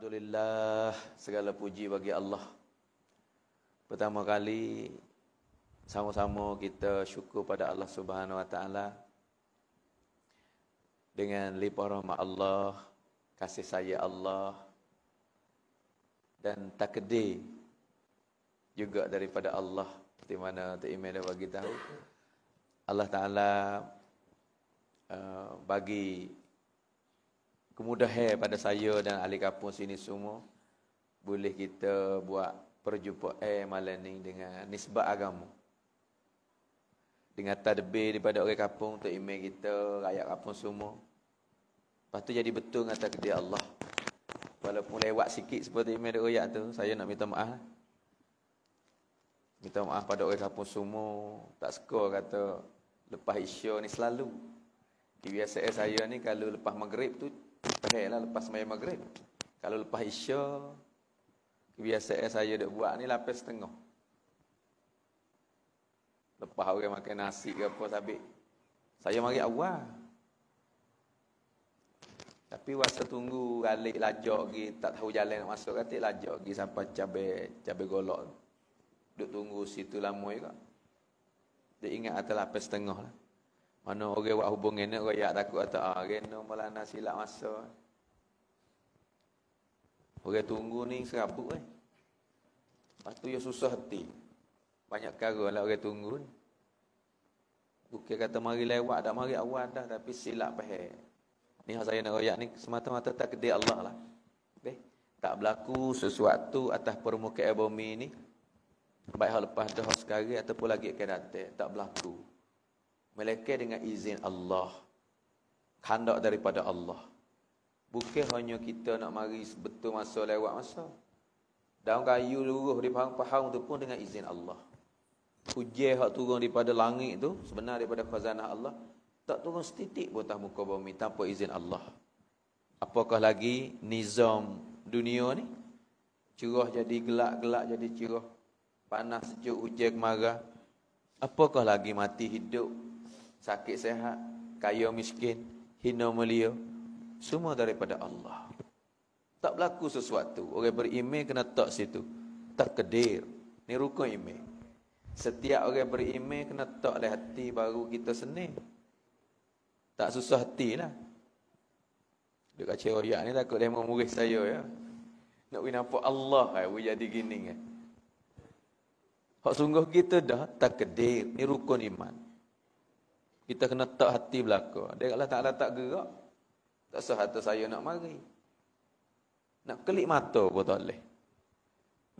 Alhamdulillah, segala puji bagi Allah. Pertama kali sama-sama kita syukur pada Allah Subhanahu Wa Taala dengan limpah rahmat Allah, kasih sayang Allah dan takdir juga daripada Allah. Di mana Tok Imam dah bagi tahu, Allah Taala bagi kemudahan pada saya dan ahli kampung sini semua, boleh kita buat perjumpaan malam ni dengan nisbat agama, dengan tadbir daripada orang kampung, Tok Imam kita, rakyat kampung semua. Lepas tu jadi betul dengan takdir Allah. Walaupun lewat sikit seperti Imam dak royak tu, saya nak minta maaf. Minta maaf pada orang kampung semua. Tak suka kata lepas Isya ni selalu. Kebiasaan saya ni kalau lepas maghrib tu lah, lepas sembahyang maghrib. Kalau lepas Isya, kebiasaan saya dak buat ni 8:30. Lepas orang makan nasi ke apa sabik, saya mari awal. Tapi masa tunggu galik lajak lagi, tak tahu jalan nak masuk kata lajak lagi sampai cabai golok. Duk tunggu situ lama juga. Dia ingat atas 8:30 lah. Mana orang buat hubungan ni, orang takut kata, kena melana silap masa. Orang tunggu ni serabut kan. Lepas tu dia susah hati. Banyak perkara lah orang tunggu ni. Bukan kata mari lewat, dah mari awal dah, tapi silap faham. Ni yang saya nak royak ni semata-mata takdir Allah lah. Tak berlaku sesuatu atas permukaan bumi ni, baik hal lepas dah sekarang ataupun lagi akan datang, tak berlaku. Melainkan dengan izin Allah, kehendak daripada Allah. Bukan hanya kita nak mari betul masa lewat masa. Daun kayu luruh di pahang-pahang tu pun dengan izin Allah. Hujan hak turun daripada langit tu sebenarnya daripada khazanah Allah, tak turun setitik pun atas muka bumi tanpa izin Allah. Apakah lagi nizam dunia ni? Cerah jadi gelap, gelap jadi cerah. Panas sejuk, hujan kemarau. Apakah lagi mati hidup, sakit sehat, kaya miskin, hina mulia, semua daripada Allah. Tak berlaku sesuatu. Orang beriman kena tak situ. Takdir. Ni rukun iman. Setiap orang beriman kena tak oleh hati baru kita senang. Tak susah hati lah. Dia kata royak ni takut dia mau murid saya ya. Nak pergi nampak Allah jadi gini kan. Hak sungguh kita dah takdir. Ni rukun iman. Kita kena tak hati belaka. Dia Allah Ta'ala tak gerak. Tak sah hati saya nak mari. Nak kelip mata pun tak boleh.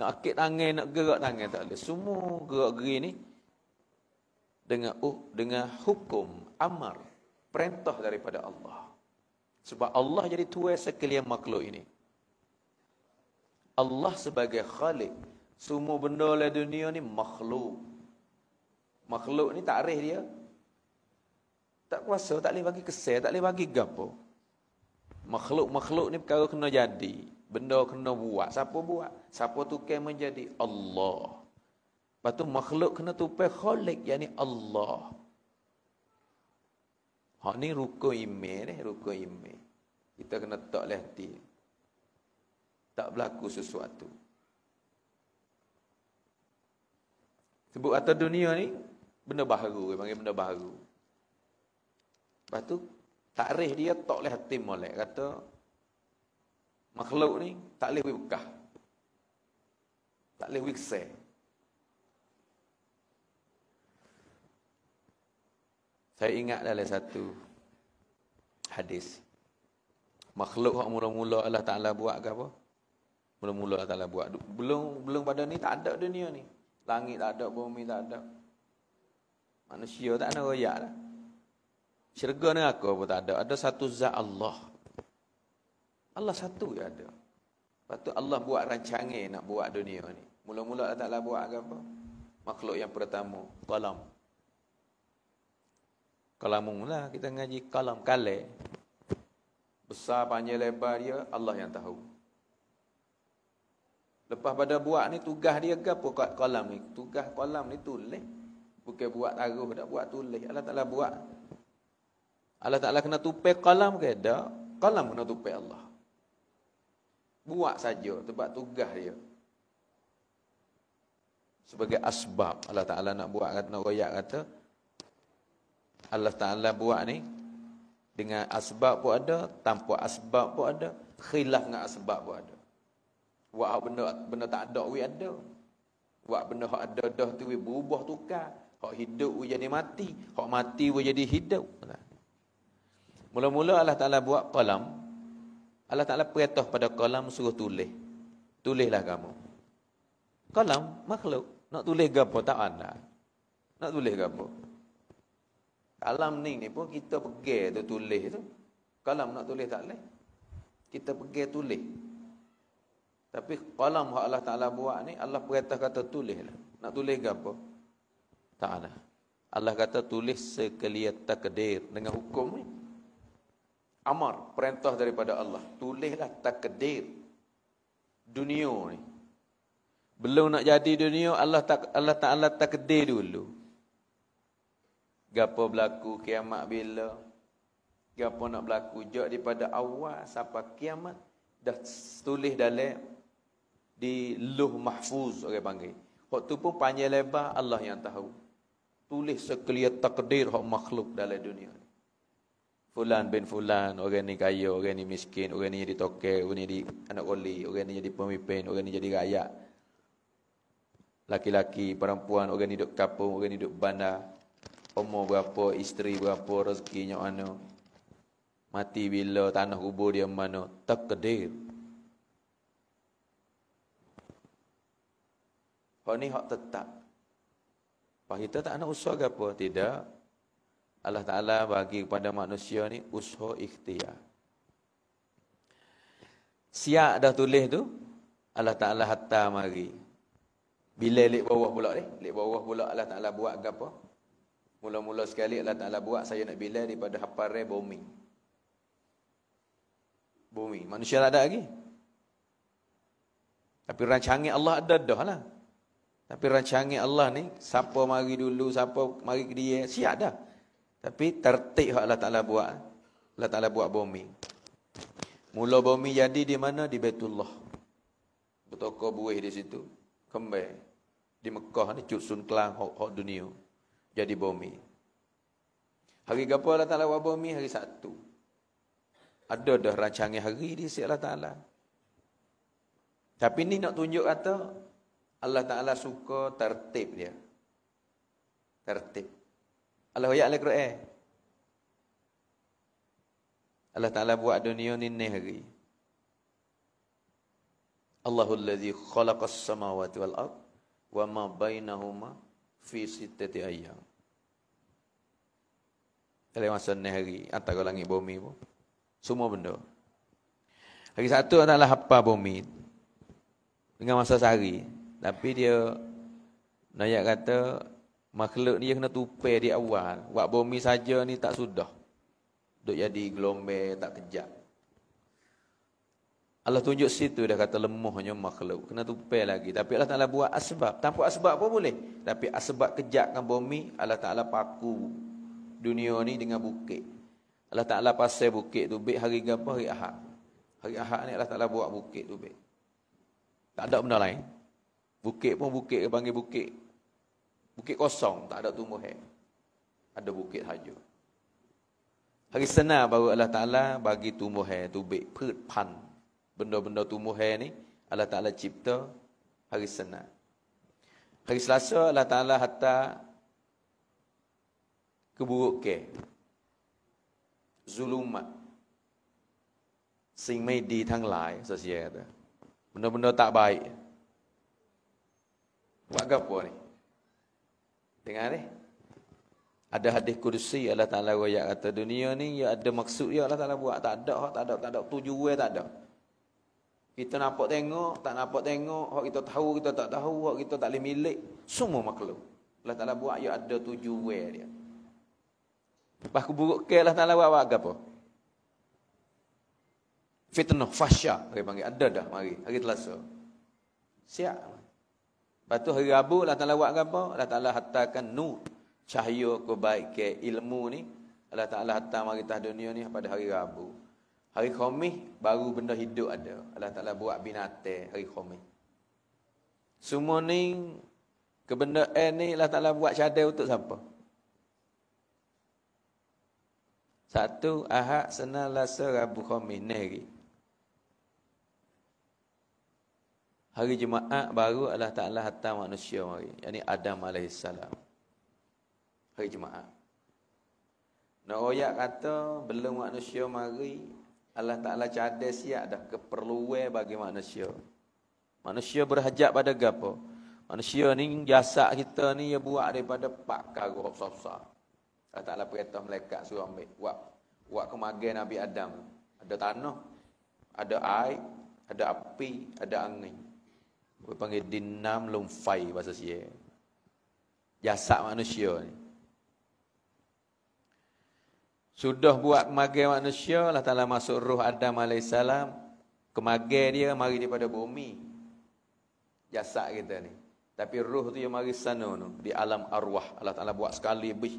Nak akit tangan, nak gerak tangan tak boleh. Semua gerak-geri ni dengan hukum, amar, perintah daripada Allah. Sebab Allah jadi tuan sekalian makhluk ini. Allah sebagai khalik. Semua benda dalam dunia ni makhluk. Makhluk ni takrif dia. Tak kuasa, tak boleh bagi kesal, tak boleh bagi gapo. Makhluk-makhluk ni perkara kena jadi. Benda kena buat. Siapa buat? Siapa tukar menjadi? Allah. Lepas tu makhluk kena tupai khalik, yakni Allah. Hak ni rukun iman ni, rukun iman. Kita kena tak oleh hati. Tak berlaku sesuatu. Sebut atas dunia ni, benda baru, panggil benda baru. Lepas tu, takrif dia tak boleh hati molek. Kata, makhluk ni tak boleh bekah. Tak boleh wiksa. Saya ingat dalam satu hadis. Makhluk yang mula-mula Allah Ta'ala buat ke apa? Mula-mula Allah Ta'ala buat. Belum pada ni tak ada dunia ni. Langit tak ada, bumi tak ada. Manusia tak ada royak dah. Syurga neraka pun tak ada. Ada satu zat Allah. Allah satu je ada. Lepas tu Allah buat rancangan nak buat dunia ni. Mula-mula Allah Ta'ala buat apa? Makhluk yang pertama, qalam. Qalam lah kita ngaji qalam, kalam. Besar panjang lebar dia Allah yang tahu. Lepas pada buat ni tugas dia ke apa kat qalam ni? Tugas qalam ni tulis. Bukan buat taruh, tak buat tulis. Allah Ta'ala buat. Allah Ta'ala kena tupai qalam ke? Tak. Qalam kena tupai Allah. Buat saja sebab tugas dia. Sebagai asbab Allah Ta'ala nak buat, nak royak kata Allah Ta'ala buat ni dengan asbab pun ada, tanpa asbab pun ada, khilaf dengan asbab pun ada. Buat benda tak ada we ada. Buat benda hak ada dah tu we berubah tukar. Hak hidup we jadi mati, hak mati we jadi hidup. Mula-mula Allah Ta'ala buat qalam. Allah Ta'ala perintah pada qalam suruh tulis. Tulislah kamu. Qalam makhluk. Nak tulis gapo tak ada. Nak tulis gapo. Qalam ni pun kita pergi tu tulis tu. Qalam nak tulis tak boleh. Kita pergi tulis. Tapi qalam hak Allah Ta'ala buat ni, Allah perintah kata tulislah. Nak tulis gapo? Tak ada. Allah kata tulis sekalian takdir dengan hukum ni. Amar, perintah daripada Allah. Tulislah takdir dunia ni. Belum nak jadi dunia, Allah Ta'ala takdir dulu. Gapo berlaku kiamat bila? Gapo nak berlaku jak daripada awal sampai kiamat dah tulis dalam di Lauh Mahfuz orang panggil. Hak tu pun panjang lebar Allah yang tahu. Tulis sekalian takdir hak makhluk dalam dunia. Fulan bin fulan, orang ni kaya, orang ni miskin, orang ni jadi tokel, orang ni jadi anak wali, orang ni jadi pemimpin, orang ni jadi rakyat. Laki-laki, perempuan, orang ni duduk kampung, orang ni duduk bandar. Umur berapa, isteri berapa, rezekinya mana. Mati bila, tanah kubur dia mana. Takdir. Hak ni hak tetap. Pak kita tak nak usaha ke apa? Tidak. Allah Ta'ala bagi kepada manusia ni usaha ikhtiar. Siap dah tulis tu, Allah Ta'ala hantar mari. Bila lek bawah pula ni? Lek bawah pula Allah Ta'ala buat ke apa? Mula-mula sekali Allah Ta'ala buat saya nak bila daripada haparai bumi. Bumi. Manusia tak ada lagi. Tapi rancangan Allah ada dah lah. Tapi rancangan Allah ni, siapa mari dulu, siapa mari ke dia, siap dah. Tapi tertib Allah Ta'ala buat. Allah Ta'ala buat bumi. Mula bumi jadi di mana? Di Baitullah. Bertokok buih di situ. Kembali. Di Mekah ni, Cutsun Kelang, hok dunia. Jadi bumi. Hari apa Allah Ta'ala buat bumi? Hari Sabtu. Ada dah rancangan hari di sisi Allah Ta'ala. Tapi ni nak tunjuk kata, Allah Ta'ala suka tertib dia. Tertib. Allah ayat Al-Quran. Allah Ta'ala buat dunia ni hari. Allahul ladzi khalaqas samawati wal ard wa ma bainahuma fi sittati ayyam. Dalam masa ni hari antara langit bumi pun semua benda. Hari satu adalah hafal bumi dengan masa sehari. Tapi dia nak kata makhluk ni dia kena tupai di awal. Buat bumi saja ni tak sudah. Duk jadi gelombang tak kejap. Allah tunjuk situ dah kata lemahnya makhluk. Kena tupai lagi. Tapi Allah Ta'ala buat asbab. Tanpa asbab pun boleh. Tapi asbab kejapkan bumi, Allah Ta'ala paku dunia ni dengan bukit. Allah Ta'ala pasal bukit tu. Bik hari apa? Hari Ahad. Hari Ahad ni Allah Ta'ala buat bukit tu. Bik. Tak ada benda lain. Bukit pun bukit. Panggil bukit. Bukit kosong. Tak ada tumbuhan. Ada bukit saja. Hari Senin baru Allah Ta'ala bagi tumbuhan tu. Bik. Perut pan. Benda-benda tumbuhan ni Allah Ta'ala cipta hari Senin. Hari Selasa Allah Ta'ala hantar keburukan. Zulumat.สิ่งไม่ดีทั้งหลาย Sosial kata. Benda-benda tak baik. Buat apa ni? Dengar ni. Ada hadis kursi Allah Ta'ala royak kata dunia ni ya ada maksud ya Allah Ta'ala buat. Tak ada tujuan tak ada. Kita nampak tengok, tak nampak tengok, hak kita tahu, kita tak tahu, hak kita tak boleh milik, semua makhluk. Allah Ta'ala buat ya ada tujuan dia. Lepas keburukan Allah Ta'ala buat apa? Fitnah, fahsyat, dia panggil. Ada dah mari, hari Selasa. Siap. Lepas tu hari Rabu Allah Ta'ala buat apa? Allah Ta'ala hantarkan nur, cahaya kebaikan ilmu ni. Allah Ta'ala hantar mari atas dunia ni pada hari Rabu. Hari Khamis baru benda hidup ada. Allah Ta'ala buat binatang hari Khamis. Semua ni kebendaan ni Allah Ta'ala buat cadar untuk siapa? Satu, Ahad, Senin, Selasa, Rabu, Khamis ni hari. Hari Jumaat baru Allah Ta'ala hantar manusia mari. Yang ni Adam AS. Hari Jumaat. Nak royak kata belum manusia mari, Allah Ta'ala cadar siap dah keperluan bagi manusia. Manusia berhajat pada gapo? Manusia ni jasad kita ni dia buat daripada 4 perkara besar-besar. Allah Ta'ala perintah malaikat suruh ambil buat kemagen Nabi Adam. Ada tanah, ada air, ada api, ada angin. Dia panggil dinam lumfai bahasa Sia. Jasad manusia ni. Sudah buat kemagen manusia, Allah Ta'ala masuk roh Adam AS. Kemagen dia mari daripada bumi. Jasad kita ni. Tapi roh tu yang mari sana tu. Di alam arwah. Allah Ta'ala buat sekali lebih.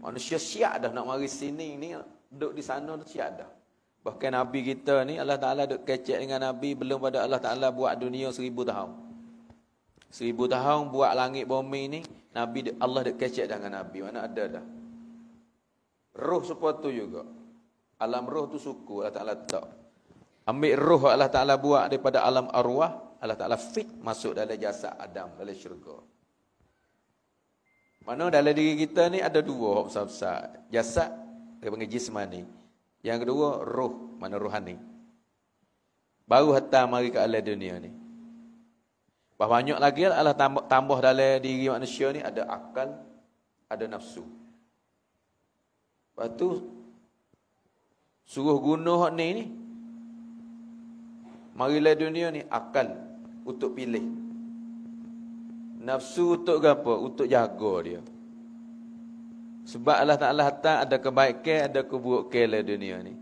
Manusia siap dah nak mari sini ni. Duduk di sana tu siap dah. Bahkan Nabi kita ni, Allah Ta'ala duduk kecek dengan Nabi. Belum pada Allah Ta'ala buat dunia 1000 tahun. 1000 tahun buat langit bumi ni. Nabi Allah duduk kecek dengan Nabi. Mana ada dah. Roh seperti tu juga. Alam roh tu suku Allah Ta'ala tak. Ambil roh Allah Ta'ala buat daripada alam arwah. Allah Ta'ala fit masuk dalam jasad Adam, dalam syurga. Mana dalam diri kita ni ada 2 besar-besar. Jasad, dia panggil jismani. Yang kedua, roh, mana rohani. Baru hantar mari ke alam dunia ni. Banyak lagi Allah tambah dalam diri manusia ni ada akal, ada nafsu. Lepas tu, suruh guna ni. Marilah dunia ni akal untuk pilih. Nafsu untuk apa? Untuk jaga dia. Sebab Allah Ta'ala hantar ada kebaikan, ada keburukan dalam dunia ni.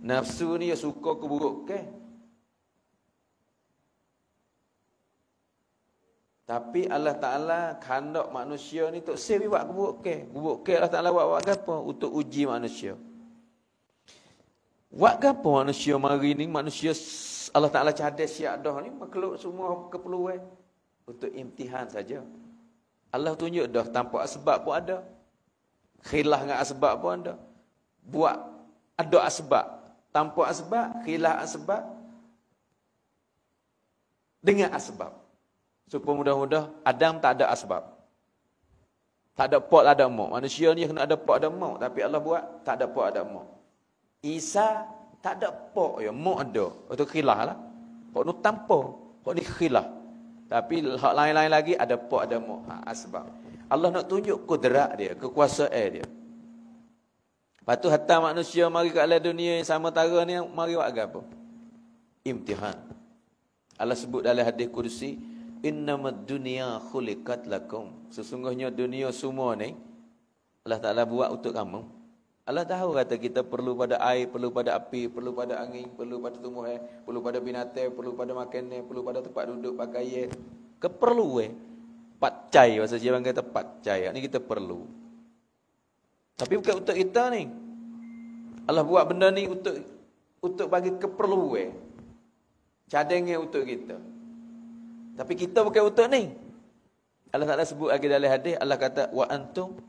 Nafsu ni dia suka keburukan. Tapi Allah Ta'ala khandak manusia ni untuk save buat keburukan. Keburukan Allah Ta'ala buat apa? Untuk uji manusia. Buat apa manusia mari ni? Manusia Allah Ta'ala cadar siap dah ni. Makhluk semua keperluan. Untuk imtihan saja. Allah tunjuk dah tanpa asbab pun ada. Khilaf dengan asbab pun ada. Buat ada asbab. Tanpa asbab, khilaf asbab. Dengan asbab. Supaya mudah-mudah Adam tak ada asbab. Tak ada pot, tak ada mak. Manusia ni kena ada pot, ada mak. Tapi Allah buat tak ada pot, ada mak. Isa tak ada pot ya, mak ada. Itu khilaf lah. Hak ni tanpa, hak ni khilaf. Tapi hak lain-lain lagi ada pot, ada mak. Asbab. Allah nak tunjuk kudrat dia, kekuasaan dia. Lepas tu hatta manusia mari ke alam dunia yang sama tara ni, mari buat apa? Imtihan. Allah sebut dalam hadis kursi, innamad dunya khuliqat lakum. Sesungguhnya dunia semua ni Allah Ta'ala buat untuk kamu. Allah tahu kata kita perlu pada air, perlu pada api, perlu pada angin, perlu pada tumbuhan, perlu pada binatang, perlu pada makanan, perlu pada tempat duduk, pakaian. Keperluan. Patcai, bahasa Jepang kata patcai. Ini kita perlu. Tapi bukan untuk kita ni. Allah buat benda ni untuk bagi keperluan. Cadangan untuk kita. Tapi kita bukan untuk ni. Allah Ta'ala sebut lagi dalam hadis, Allah kata, wa antum,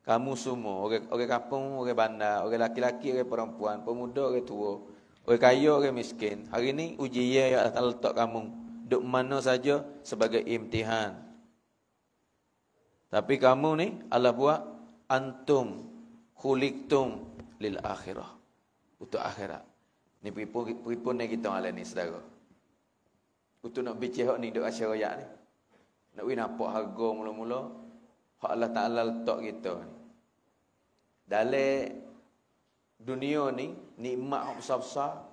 kamu semua, orang kampung, orang bandar, orang laki-laki, orang perempuan, pemuda, orang tua, orang kaya, orang miskin. Hari ni ujian yang Allah Ta'ala letak kamu. Duk mana saja sebagai imtihan. Tapi kamu ni, Allah buat, antum, khuliqtum lil akhirah. Untuk akhirat. Ni peripun ni kita malam ni, saudara. Untuk nak bicara ni, duk asyik rakyat ni. Nak pergi nampak harga mula-mula. Hak Allah Ta'ala letak kita ni. Dalam dunia ni, nikmat yang besar-besar.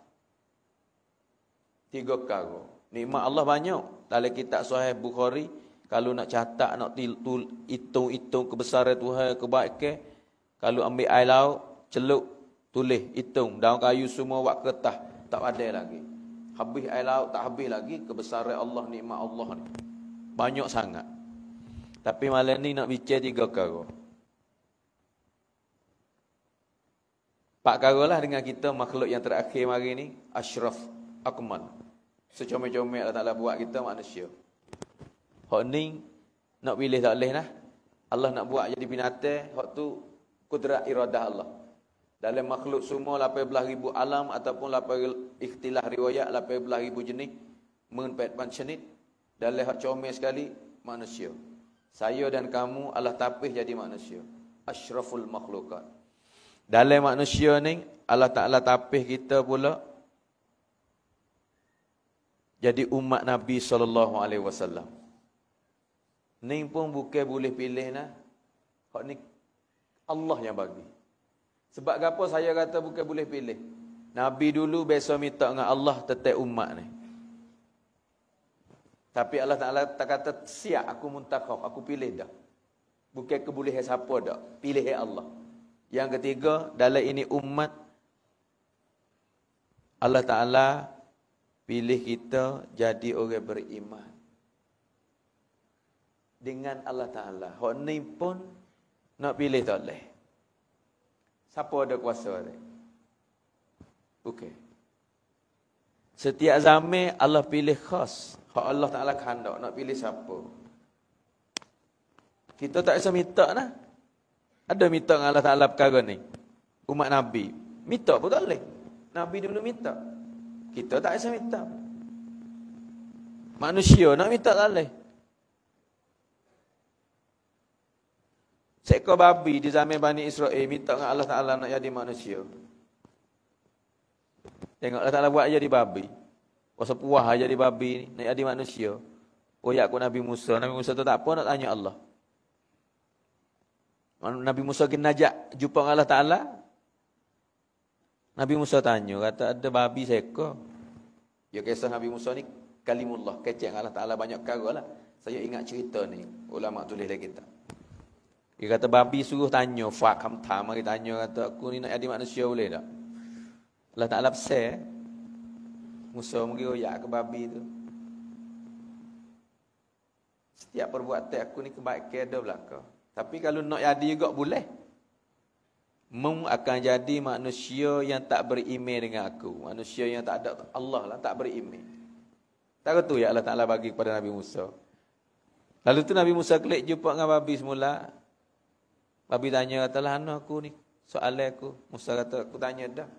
3 perkara. Nikmat Allah banyak. Dalam kitab Sahih Bukhari, kalau nak catat, nak hitung kebesaran Tuhan, kebaikan, kalau ambil air laut, celup, tulis, hitung. Daun kayu semua buat kertas. Tak ada lagi. Habis air laut, tak habis lagi. Kebesaran Allah, nikmat Allah ni. Banyak sangat. Tapi malam ni nak bicara 3 perkara. Pak karolah dengan kita makhluk yang terakhir hari ni, asyraf akmal. Secomel-comel Allah Ta'ala buat kita manusia. Hak ni nak pilih tak boleh lah. Allah nak buat jadi binatang, hak tu kudrat iradah Allah. Dalam makhluk semua 18,000 alam ataupun 8 ikhtilah riwayat 18,000 jenis, men-8 jenis. Dalam hak comel sekali manusia. Saya dan kamu Allah tapis jadi manusia. Asyraful makhlukat. Dalam manusia ni Allah Ta'ala tapis kita pula jadi umat Nabi SAW. Ni pun bukan boleh pilih lah. Hak ni Allah yang bagi. Sebab apa saya kata bukan boleh pilih? Nabi dulu biasa minta dengan Allah tetap umat ni. Tapi Allah Ta'ala tak kata siap aku muntakhab, aku pilih dah. Bukan kebolehan siapa dah, pilih Allah. Yang ketiga, dalam ini umat Allah Ta'ala pilih kita jadi orang beriman dengan Allah Ta'ala. Hak ni pun nak pilih tak boleh. Siapa ada kuasa ni? Okey. Setiap zaman Allah pilih khas. Hak Allah Ta'ala kehendak nak pilih siapa. Kita tak bisa minta lah. Ada minta dengan Allah Ta'ala perkara ni. Umat Nabi. Minta pun tak boleh. Nabi dulu minta. Kita tak bisa minta. Manusia nak minta tak boleh. Seekor babi di zaman Bani Israel minta dengan Allah Ta'ala nak jadi manusia. Tengok Allah Ta'ala buat jadi babi. Pasal puah jadi babi ni, nak jadi manusia. Oh ya aku Nabi Musa. Nabi Musa tu tak apa nak tanya Allah. Nabi Musa kena najak jumpa dengan Allah Ta'ala. Nabi Musa tanya, kata ada babi seekor. Ya kisah Nabi Musa ni kalimullah, kecek Allah Ta'ala banyak perkara lah. Saya ingat cerita ni, ulama tulis dalam kitab. Dia kata babi suruh tanya, fakam tam, mari tanya, kata aku ni nak jadi manusia boleh tak? Allah Ta'ala besar. Musa mungkin royak ke babi tu. Setiap perbuatan aku ni kebaikan ada belakang. Tapi kalau nak jadi juga boleh. Mu akan jadi manusia yang tak beriman dengan aku. Manusia yang tak ada Allah lah, tak beriman. Tak tu ya Allah Ta'ala bagi kepada Nabi Musa. Lalu tu Nabi Musa klik jumpa dengan babi semula. Babi tanya, katalah anak aku ni, soalan aku. Musa kata, aku tanya dah.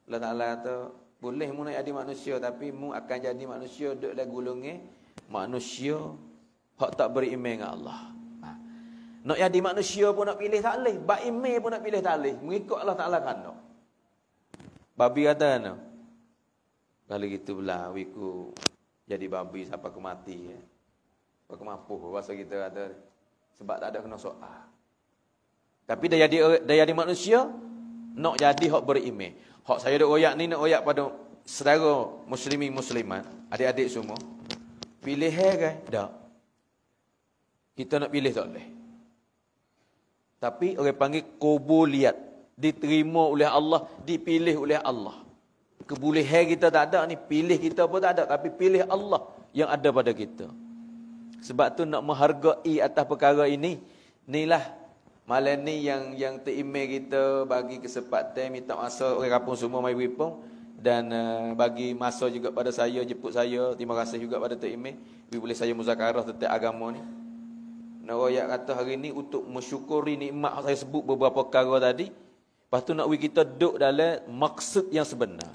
Allah Ta'ala kata, boleh mu nak jadi manusia, tapi mu akan jadi manusia duduk dalam golongan manusia hak tak beriman dengan Allah. Nak jadi manusia pun nak pilih tak boleh. Beriman pun nak pilih tak boleh. Mengikut Allah Ta'ala kan. Babi kata, no? Kalau gitu belah, wiku jadi babi sampai ke mati. Sampai ke mampu. Bahasa kita kata, sebab tak ada kena soal. Tapi dah jadi manusia, nak jadi hak beriman. Hak saya duk royak ni, nak royak pada saudara muslimin muslimat, adik-adik semua. Pilih kan? Tak. Kita nak pilih tak boleh. Tapi orang panggil kubuliat. Diterima oleh Allah, dipilih oleh Allah. Kebolehan kita tak ada ni, pilih kita pun tak ada. Tapi pilih Allah yang ada pada kita. Sebab tu nak menghargai atas perkara ini, inilah malam ni yang terimej kita bagi kesempatan, minta masa orang kampung semua mai wipung. Dan bagi masa juga pada saya, jemput saya. Terima kasih juga pada terimej. Boleh saya muzakarah tentang agama ni. Naroyak kata hari ni untuk mensyukuri nikmat saya sebut beberapa perkara tadi. Lepas tu nak kita duduk dalam maksud yang sebenar.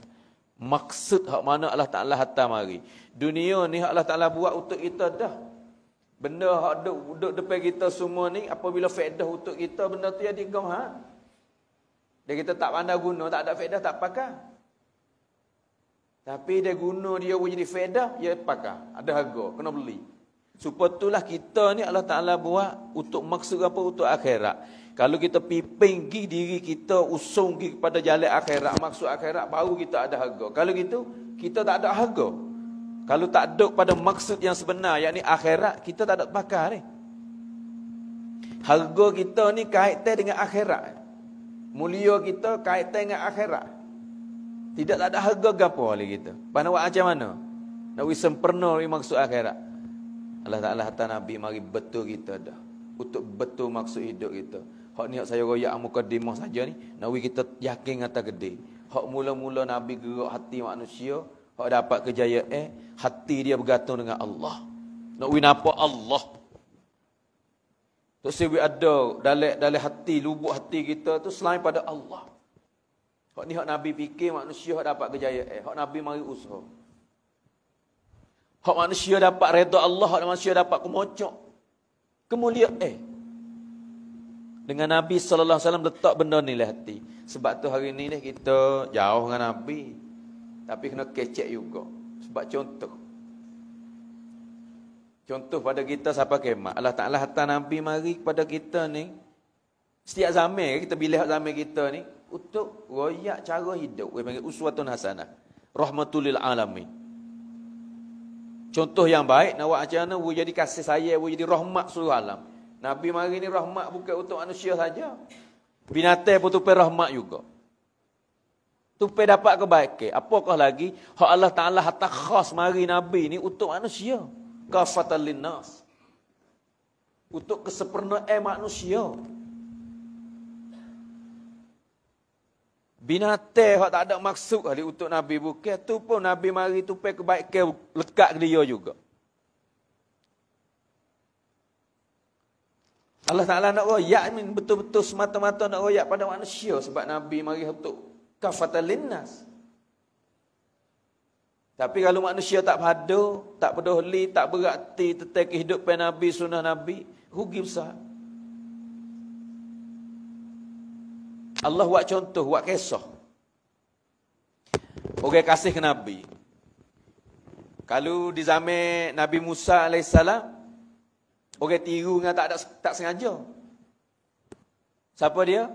Maksud hak mana Allah Ta'ala hantar mari. Dunia ni hak Allah Ta'ala buat untuk kita dah. Benda hak duduk depan kita semua ni, apabila faedah untuk kita, benda tu jadi kau dia kita tak pandai guna, tak ada faedah, tak pakai. Tapi dia guna dia jadi faedah, dia pakai. Ada harga, kena beli. Supaya itulah kita ni Allah Ta'ala buat untuk maksud apa? Untuk akhirat. Kalau kita piping diri kita, usung kepada jalan akhirat, maksud akhirat, baru kita ada harga. Kalau gitu, kita tak ada harga. Kalau tak duduk pada maksud yang sebenar, yakni akhirat, kita tak ada pakai ni. Harga kita ni kaitan dengan akhirat. Mulia kita kaitan dengan akhirat. Tidak ada harga gapo oleh kita. Pana buat macam mana? Nak sempurna maksud akhirat. Allah Ta'ala hantar Nabi mari betul kita dah. Untuk betul maksud hidup kita. Hak ni hak saya royak mukadimah saja ni, nawi kita yakin kata gede. Hak mula-mula Nabi gerak hati manusia, hak dapat kejayaan, hati dia bergantung dengan Allah. Nak wi nampak Allah. Tak sewi ada dalam hati, lubuk hati kita tu selain pada Allah. Hak ni hak Nabi fikir manusia hak dapat kejayaan, hak Nabi mari usaha. Hak manusia dapat redha Allah, hak manusia dapat kemocok, kemuliaan. Dengan Nabi sallallahu alaihi wasallam letak benda ni dalam hati. Sebab tu hari ni kita jauh dengan Nabi, tapi kena kecek juga. Sebab contoh pada kita siapa kemat. Allah Taala hantar Nabi mari kepada kita ni setiap zaman kita pilih zaman kita ni untuk royak cara hidup. Dia panggil uswatun hasanah. Rahmatul lil alamin. Contoh yang baik nak buat macam mana jadi kasih sayang, jadi rahmat seluruh alam. Nabi mari ni rahmat bukan untuk manusia saja. Binatang pun tupai rahmat juga. Tupai dapat kebaikan. Apakah lagi hak Allah Taala hatta khas mari Nabi ni untuk manusia. Kafatan linnas. Untuk kesempurnaan manusia. Binatang hak tak ada maksud kali untuk Nabi bukan tu pun Nabi mari tupai kebaikan lekat ke dia juga. Allah Ta'ala nak royak ni betul-betul semata-mata nak royak pada manusia sebab Nabi mari untuk kafatan linnas. Tapi kalau manusia tak padu, tak peduli, tak berarti tentang kehidupan Nabi, sunnah Nabi, rugi besar. Allah buat contoh, buat kisah. Orang kasih ke Nabi. Kalau di zaman Nabi Musa alaihissalam, orang tiru dengan tak sengaja. Siapa dia?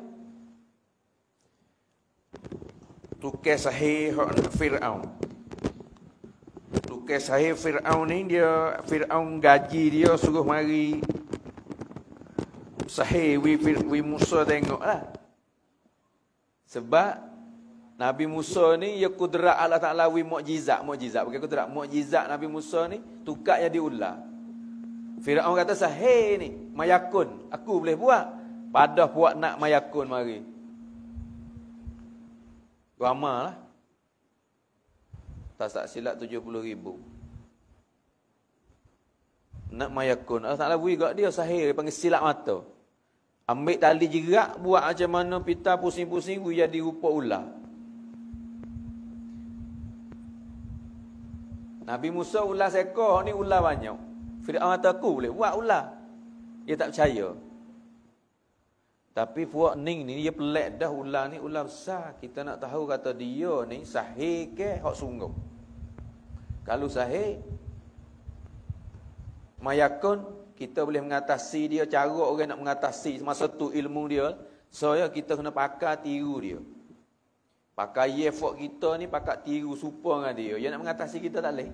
Tukar sahih Fir'aun. Tukar sahih Fir'aun ni dia, Fir'aun gaji dia suruh mari sahih wi Musa tengoklah. Sebab Nabi Musa ni ya kudrat Allah Taala wi mukjizat bukan kudrat mukjizat Nabi Musa ni tukar jadi ular. Firaun kata sahih ni mayakun aku boleh buat. Padah buat nak mayakun mari. Ramalah. Tak silap 70,000. Nak mayakun. Allah Taala beri kat dia sahih dia panggil silap mata. Ambil tali jerak buat macam mana pita pusing-pusing jadi rupa ular. Nabi Musa ular seekor ni ular banyak. Fir'aun kata aku boleh buat ular. Dia tak percaya. Tapi puak Ning ni dia pelik dah ular ni ular besar. Kita nak tahu kata dia ni sahih ke hak sungguh. Kalau sahih mayakun kita boleh mengatasi dia cara orang nak mengatasi masa tu ilmu dia. So kita kena pakai tiru dia. Pakai effort kita ni pakai tiru serupa dengan dia. Dia nak mengatasi kita tak boleh.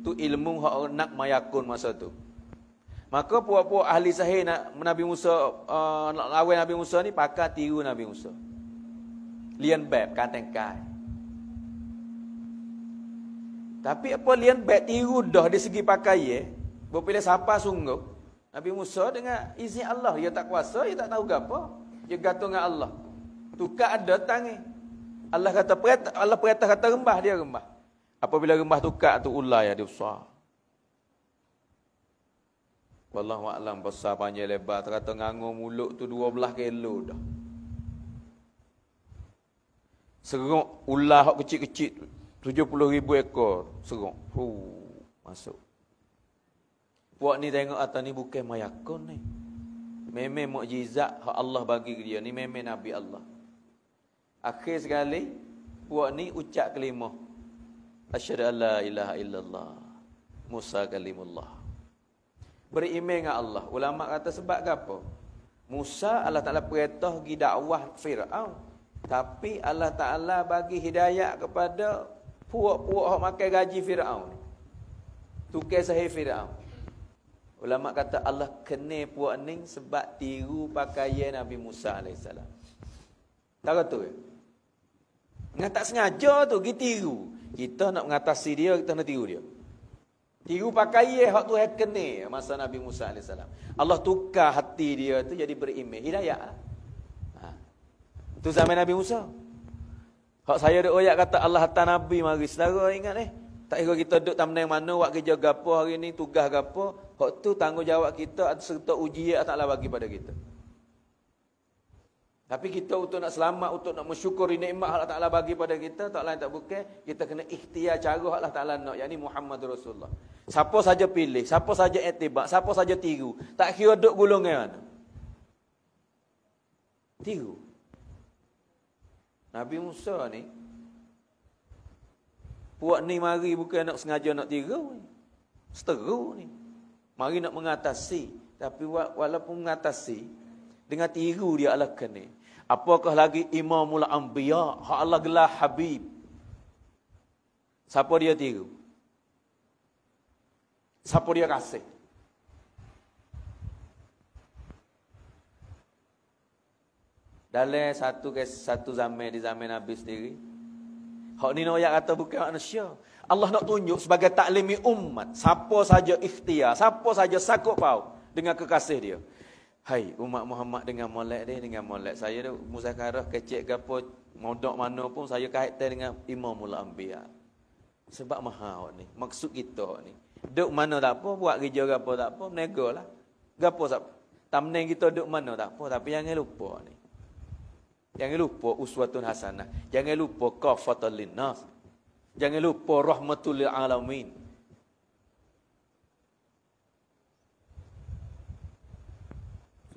Tu ilmu hak nak mayakun masa tu. Maka puak-puak ahli sahih nak Nabi Musa nak lawan Nabi Musa ni pakai tiru Nabi Musa. Lian bab kantengkai. Tapi apa lian bab tiru dah dari segi pakai berpilih siapa sungguh. Nabi Musa dengan izin Allah dia tak kuasa, dia tak tahu apa. Dia gantung dengan Allah. Tukar ada tangi. Allah kata Allah perintah kata rembah dia rembah. Apabila rembah tukar tu ular ya dia besar. Wallahu a'lam besar panjang lebar terkata ngangur mulut tu 12 kilo dah. Seruk ular hak kecil-kecil 70,000 ekor seruk. Masuk. Puak ni tengok atas ni bukan mayakun ni. Memang mukjizat hak Allah bagi ke dia ni memang Nabi Allah. Akhir sekali puak ni ucap kalimah asyhadu an la ilaha illallah Musa kalimullah. Beriman dengan Allah. Ulama kata sebab apa? Musa Allah Taala perintah pergi dakwah Firaun. Tapi Allah Taala bagi hidayah kepada puak-puak hak makan gaji Firaun. Tukar sahih Firaun. Ulama kata Allah kena puak ni sebab tiru pakaian Nabi Musa alaihissalam. Tahu tu? Dengan tak sengaja tu kita tiru. Kita nak mengatasi dia, kita nak tiru dia. Tiru pakai hak tu kene masa Nabi Musa AS. Allah tukar hati dia tu jadi beriman. Hidayah. Tu zaman Nabi Musa. Hak saya duk oyak kata Allah hantar Nabi mari. Saudara ingat tak kira kita duduk tamneng mana, buat kerja gapo hari ni, tugas gapo, hak tu tanggungjawab kita serta ujian Allah bagi pada kita. Tapi kita untuk nak selamat, untuk nak mensyukuri nikmat Allah Taala bagi pada kita, tak lain tak bukan kita kena ikhtiar cara Allah Taala nak, yakni Muhammad Rasulullah. Siapa saja pilih, siapa saja itibak, siapa saja tiru, tak kira duk golongan mana. Tiru. Nabi Musa ni puak ni mari bukan nak sengaja nak tiru. Seteru ni. Mari nak mengatasi, tapi walaupun mengatasi dengan tiru dia Allah kena. Apakah lagi Imamul Anbiya, hak Allah gelar Habib. Siapa dia tiru? Siapa dia kasih? Dalam satu zaman di zaman Nabi sendiri, hak ni nak kata bukan manusia. Allah nak tunjuk sebagai taklimi umat. Siapa saja ikhtiar, siapa saja sakut pau dengan kekasih dia. Hai umat Muhammad dengan molek dia, dengan molek saya tu muzakarah kecek gapo modok mana pun saya kaitan dengan Imamul Anbiya. Sebab mahal ni, maksud kita ni. Duk mana tak apa, buat kerja gapo tak apa, menegalah. Gapo tak tamneng kita duk mana tak apa, tapi jangan lupa ni. Jangan lupa uswatun hasanah. Jangan lupa kafatul linnas. Jangan lupa rahmatul lil alamin.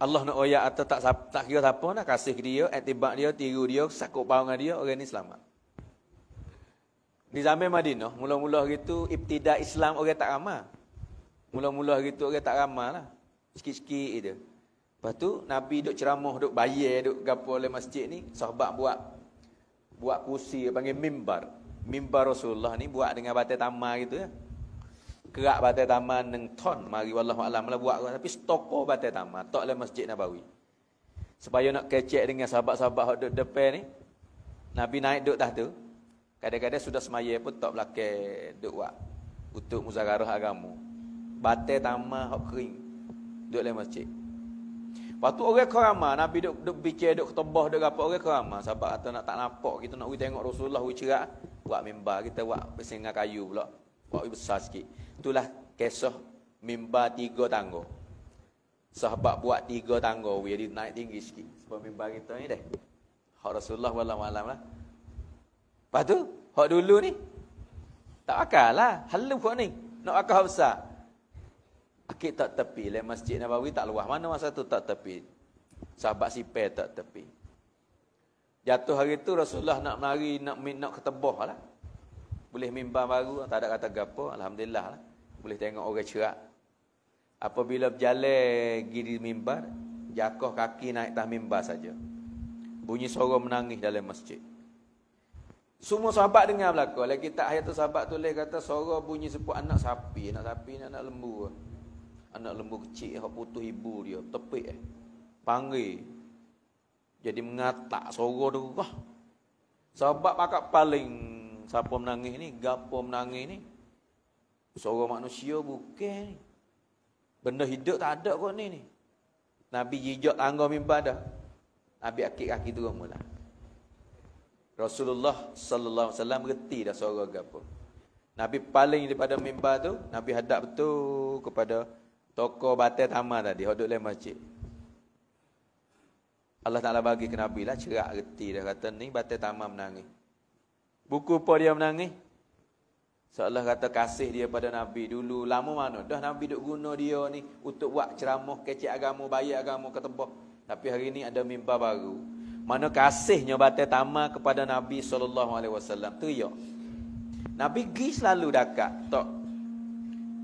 Allah nak oyak atau tak kira siapa nak kasih dia, itibak dia, tiru dia, sakut pau dengan dia, orang ni selamat. Di zaman Madinah, mula-mula gitu ibtida Islam orang tak ramai. Mula-mula gitu orang tak ramai lah. Sikit-sikit je. Lepas tu Nabi duk ceramah, duk bayar, duk gapo oleh masjid ni, sahabat buat kursi panggil mimbar. Mimbar Rasulullah ni buat dengan batai tamar gitu ya. Kerak batai tamar neng ton, mari wallahu alam lah buat, tapi stoko batai tamar tok le Masjid Nabawi. Supaya nak kecek dengan sahabat-sahabat hok duk depan ni, Nabi naik duk dah tu. Kadang-kadang sudah semaya pun tak belakang duk buat untuk muzakarah agama. Batai tamar hok kering duk le masjid. Lepas tu orang keramah, Nabi duk bincang, duk ketebah, duk apa, orang keramah. Sahabat kata nak tak nampak, kita nak pergi tengok Rasulullah pergi cerak, buat mimbar, kita buat bersengat kayu pula. Buat besar sikit. Itulah kisah mimbar 3 tangga. Sahabat buat 3 tangga, jadi naik tinggi sikit. Sebab mimbar kita ni dah. Hak Rasulullah wallahu alam lah. Lepas tu, hak dulu ni, tak akal lah. Halu hak ni, nak akal besar. Akik tak tepi lah Masjid Nabawi tak luas. Mana masa tu tak tepi. Sahabat sipir tak tepi. Jatuh hari tu Rasulullah nak menari, nak ketebah lah. Boleh mimbar baru, tak ada kata gapo, alhamdulillah lah. Boleh tengok orang cerak. Apabila berjalan giri mimbar, jatuh kaki naik atas mimbar saja. Bunyi suara menangis dalam masjid. Semua sahabat dengar belaka. Lagi tak ayat tu sahabat tulis kata suara bunyi sepuk anak sapi ni anak lembu. Anak lembu kecil hak putus ibu dia, tepik panggil. Jadi mengatak suara tu. Wah. Sahabat pakak paling siapa menangis ni, gapo menangis ni. Suara manusia bukan ni. Benda hidup tak ada kau ni. Nabi jijak tangga mimbar dah. Nabi akik kaki turun mula. Rasulullah sallallahu alaihi wasallam reti dah suara gapo. Nabi paling daripada mimbar tu, Nabi hadap betul kepada toko batai tamar tadi, hodok dalam masjid. Allah Ta'ala bagi ke Nabi lah, cerak reti dah kata ni batai tamar menangis. Buku apa dia menangis? Seolah kata kasih dia pada Nabi dulu. Lama mana? Dah Nabi duk guna dia ni untuk buat ceramah, kecek agama, bayar agama, ketebah. Tapi hari ni ada mimbar baru. Mana kasihnya batai tamar kepada Nabi SAW. Teriak. Nabi pergi selalu dekat. Tak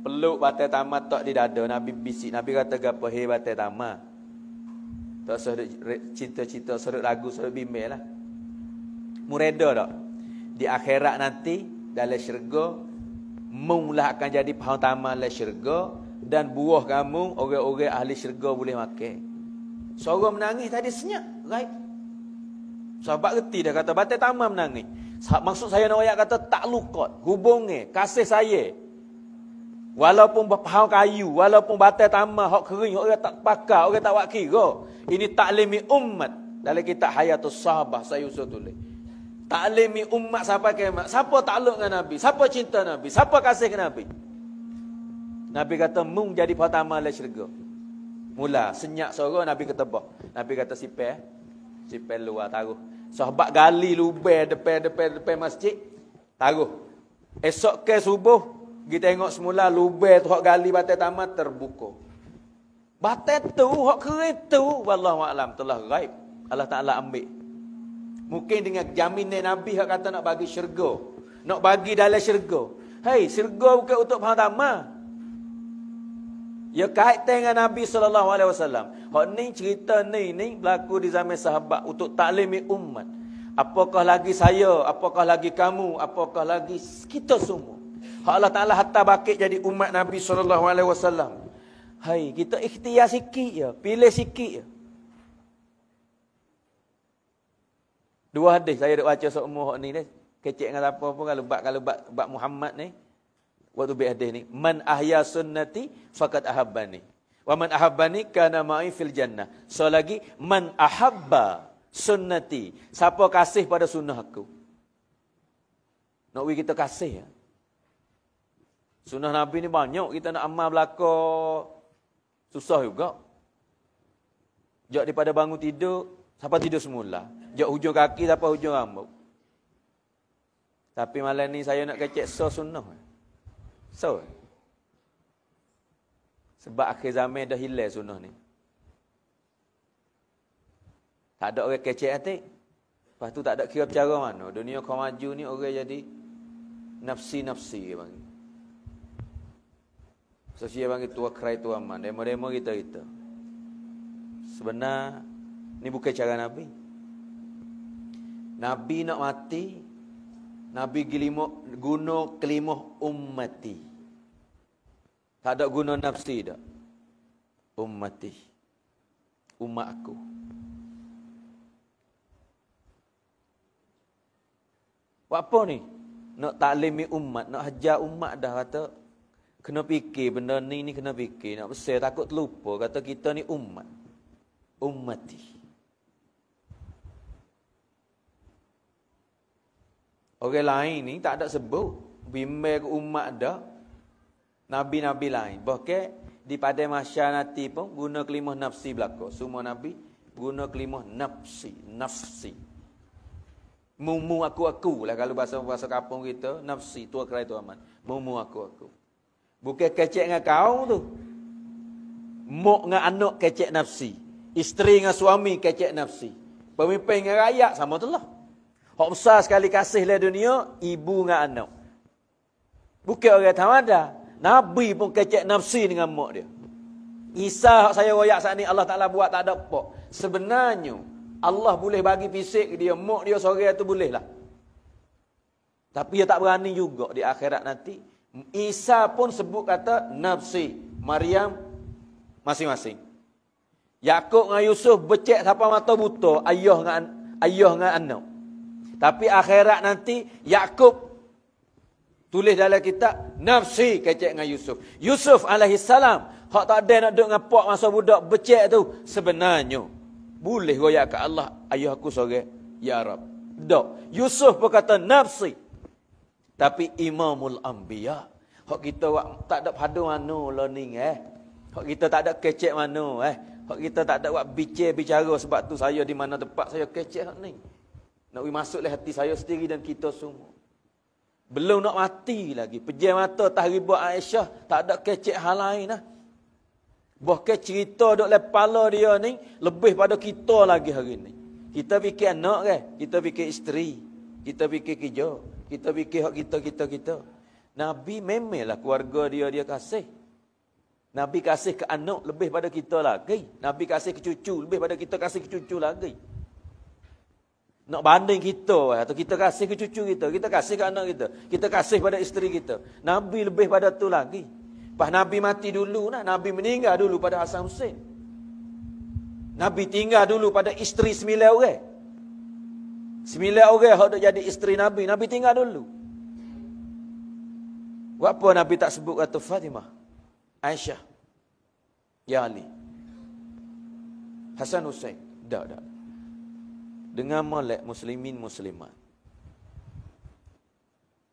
peluk batai tamar tak di dada. Nabi bisik. Nabi kata gapo, hei batai tamar. Tak sedut cinta-cinta, sedut lagu, sedut bimbel lah. Mureda tak? Di akhirat nanti, dalam syurga, munglah akan jadi pohon tamar dalam syurga. Dan buah kamu, orang-orang ahli syurga boleh makan. Suara menangis tadi senyap. Right? Sahabat reti dah kata, batai tamar menangis. Maksud saya nak ayat kata, tak lukot, hubungi, kasih saya. Walaupun berpahau kayu, walaupun batai tamah, hak kering, orang tak pakar, orang tak buat kira. Ini taklimi umat. Dalam kitab Hayatus Sahabah, saya usul tulis. Taklimi umat sampai kiamat. Siapa takluk dengan Nabi? Siapa cinta Nabi? Siapa kasih ke Nabi? Nabi kata, mung jadi pertama le syurga. Mula, senyak suara, Nabi ketebah. Nabi kata, sipel luar, taruh. Sahabat gali lubang depan masjid, taruh. Esok ke subuh, kita tengok semula lubang tu hak gali batai tamat terbuka. Batai tu hak kering tu wallahu alam telah gaib. Allah Taala ambil. Mungkin dengan jaminan Nabi hak kata nak bagi syurga. Nak bagi dalam syurga. Hei, syurga bukan untuk pertama. Ya kait dengan Nabi SAW. Hak ni cerita ni berlaku di zaman sahabat untuk taklimi umat. Apakah lagi saya, apakah lagi kamu, apakah lagi kita semua. Hak Allah Taala hatta bakit jadi umat Nabi SAW. Hai, kita ikhtiar sikit je, pilih sikit je. Dua hadis saya dak baca semua hak ni dah. Kecek dengan apa pun kalau bab Muhammad ni. Waktu bi hadis ni, man ahya sunnati faqad ahabbani. Wa man ahabbani kana ma'i fil jannah. So lagi man ahabba sunnati. Siapa kasih pada sunnah aku? Nak we kita kasih ya. Sunnah Nabi ni banyak kita nak amal belaka susah juga. Jak daripada bangun tidur sampai tidur semula. Jak hujung kaki sampai hujung rambut. Tapi malam ni saya nak kecek sunnah. So, sebab akhir zaman dah hilang sunnah ni. Tak ada orang kecek hati. Lepas tu tak ada kira cara mana. Dunia kau maju ni orang jadi nafsi-nafsi. So, dia panggil tua kerai tua aman. Demo-demo kita. Sebenarnya, ni bukan cara Nabi. Nabi nak mati, Nabi guna kelimah ummati. Tak ada guna nafsi dah. Ummati. Umat aku. Buat apa ni? Nak taklimi umat, nak hajar umat dah kata. Kena fikir benda ni kena fikir. Nak besar takut terlupa. Kata kita ni umat. Ummati. Orang lain ni tak ada sebut. Bimbing umat dah. Nabi-nabi lain. Bahkan di pada masyarakat nanti pun guna kelimah nafsi belaka. Semua Nabi guna kelimah nafsi. Nafsi. Mumu aku lah kalau bahasa kampung kita. Nafsi. Tua kerai tu aman. Mumu aku. Bukan kecek dengan kau tu. Mok dengan anak kecek nafsi. Isteri dengan suami kecek nafsi. Pemimpin dengan rakyat sama tu lah. Hak besar sekali kasih lah dunia, ibu dengan anak. Bukan orang tawada. Nabi pun kecek nafsi dengan mak dia. Isa hak saya royak saat ni Allah Ta'ala buat tak ada apa. Sebenarnya, Allah boleh bagi fisik dia, mak dia seorang tu boleh lah. Tapi dia tak berani juga di akhirat nanti. Isa pun sebut kata nafsi. Maryam masing-masing. Yakub dengan Yusuf becek sampai mata buta, ayah dengan anak. Tapi akhirat nanti Yakub tulis dalam kitab nafsi kecek dengan Yusuf. Yusuf alaihissalam hak tak ada nak duduk dengan pak masa budak becek tu sebenarnya boleh royak ke Allah ayah aku seorang ya Rab. Dak. Yusuf pun kata nafsi. Tapi imamul anbiya hak kita tak ada padu mana lah ni Hak kita tak ada kecek mana Hak kita tak ada buat bicara sebab tu saya di mana tempat saya kecek hak ni. Nak masuklah hati saya sendiri dan kita semua. Belum nak mati lagi. Pejam mata tahribat Aisyah. Tak ada kecek hal lain lah. Bahkan cerita duk lepala dia ni. Lebih pada kita lagi hari ni. Kita fikir anak kan. Kita fikir isteri. Kita fikir kerja. Kita fikir hak kita. Nabi memanglah keluarga dia kasih. Nabi kasih ke anak lebih pada kita lagi. Nabi kasih ke cucu lebih pada kita kasih ke cucu lagi. Nak banding kita atau kita kasih ke cucu kita kasih ke anak kita kasih pada isteri kita. Nabi lebih pada tu lagi. Pas Nabi mati dulu Nabi meninggal dulu pada Hasan Hussein. Nabi tinggal dulu pada isteri 9 orang. 9 orang hak jadi isteri Nabi tinggal dulu. Buat apa Nabi tak sebut kata Fatimah, Aisyah, Ya Ali, Hasan Husain? Tak. Dengan molek muslimin muslimat.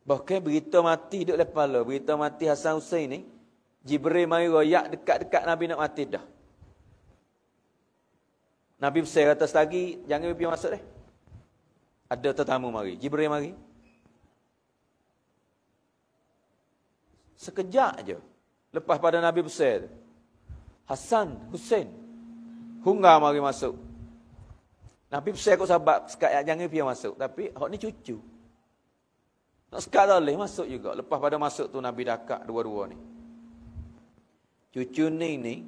Bahkan berita mati duduk lepas lah. Berita mati Hasan Husain ni, Jibril mari royak dekat-dekat Nabi nak mati dah. Nabi besar atas lagi, jangan pergi masuk deh. Ada tetamu mari. Jibril mari. Sekejap aja. Lepas pada Nabi besar, Hasan, Husain, hunggar mari masuk. Nabi besar kot sahabat, sekat jangan pergi masuk. Tapi, hak ni cucu. Nak sekat tak boleh, masuk juga. Lepas pada masuk tu, Nabi dakak dua-dua ni. Cucu ni,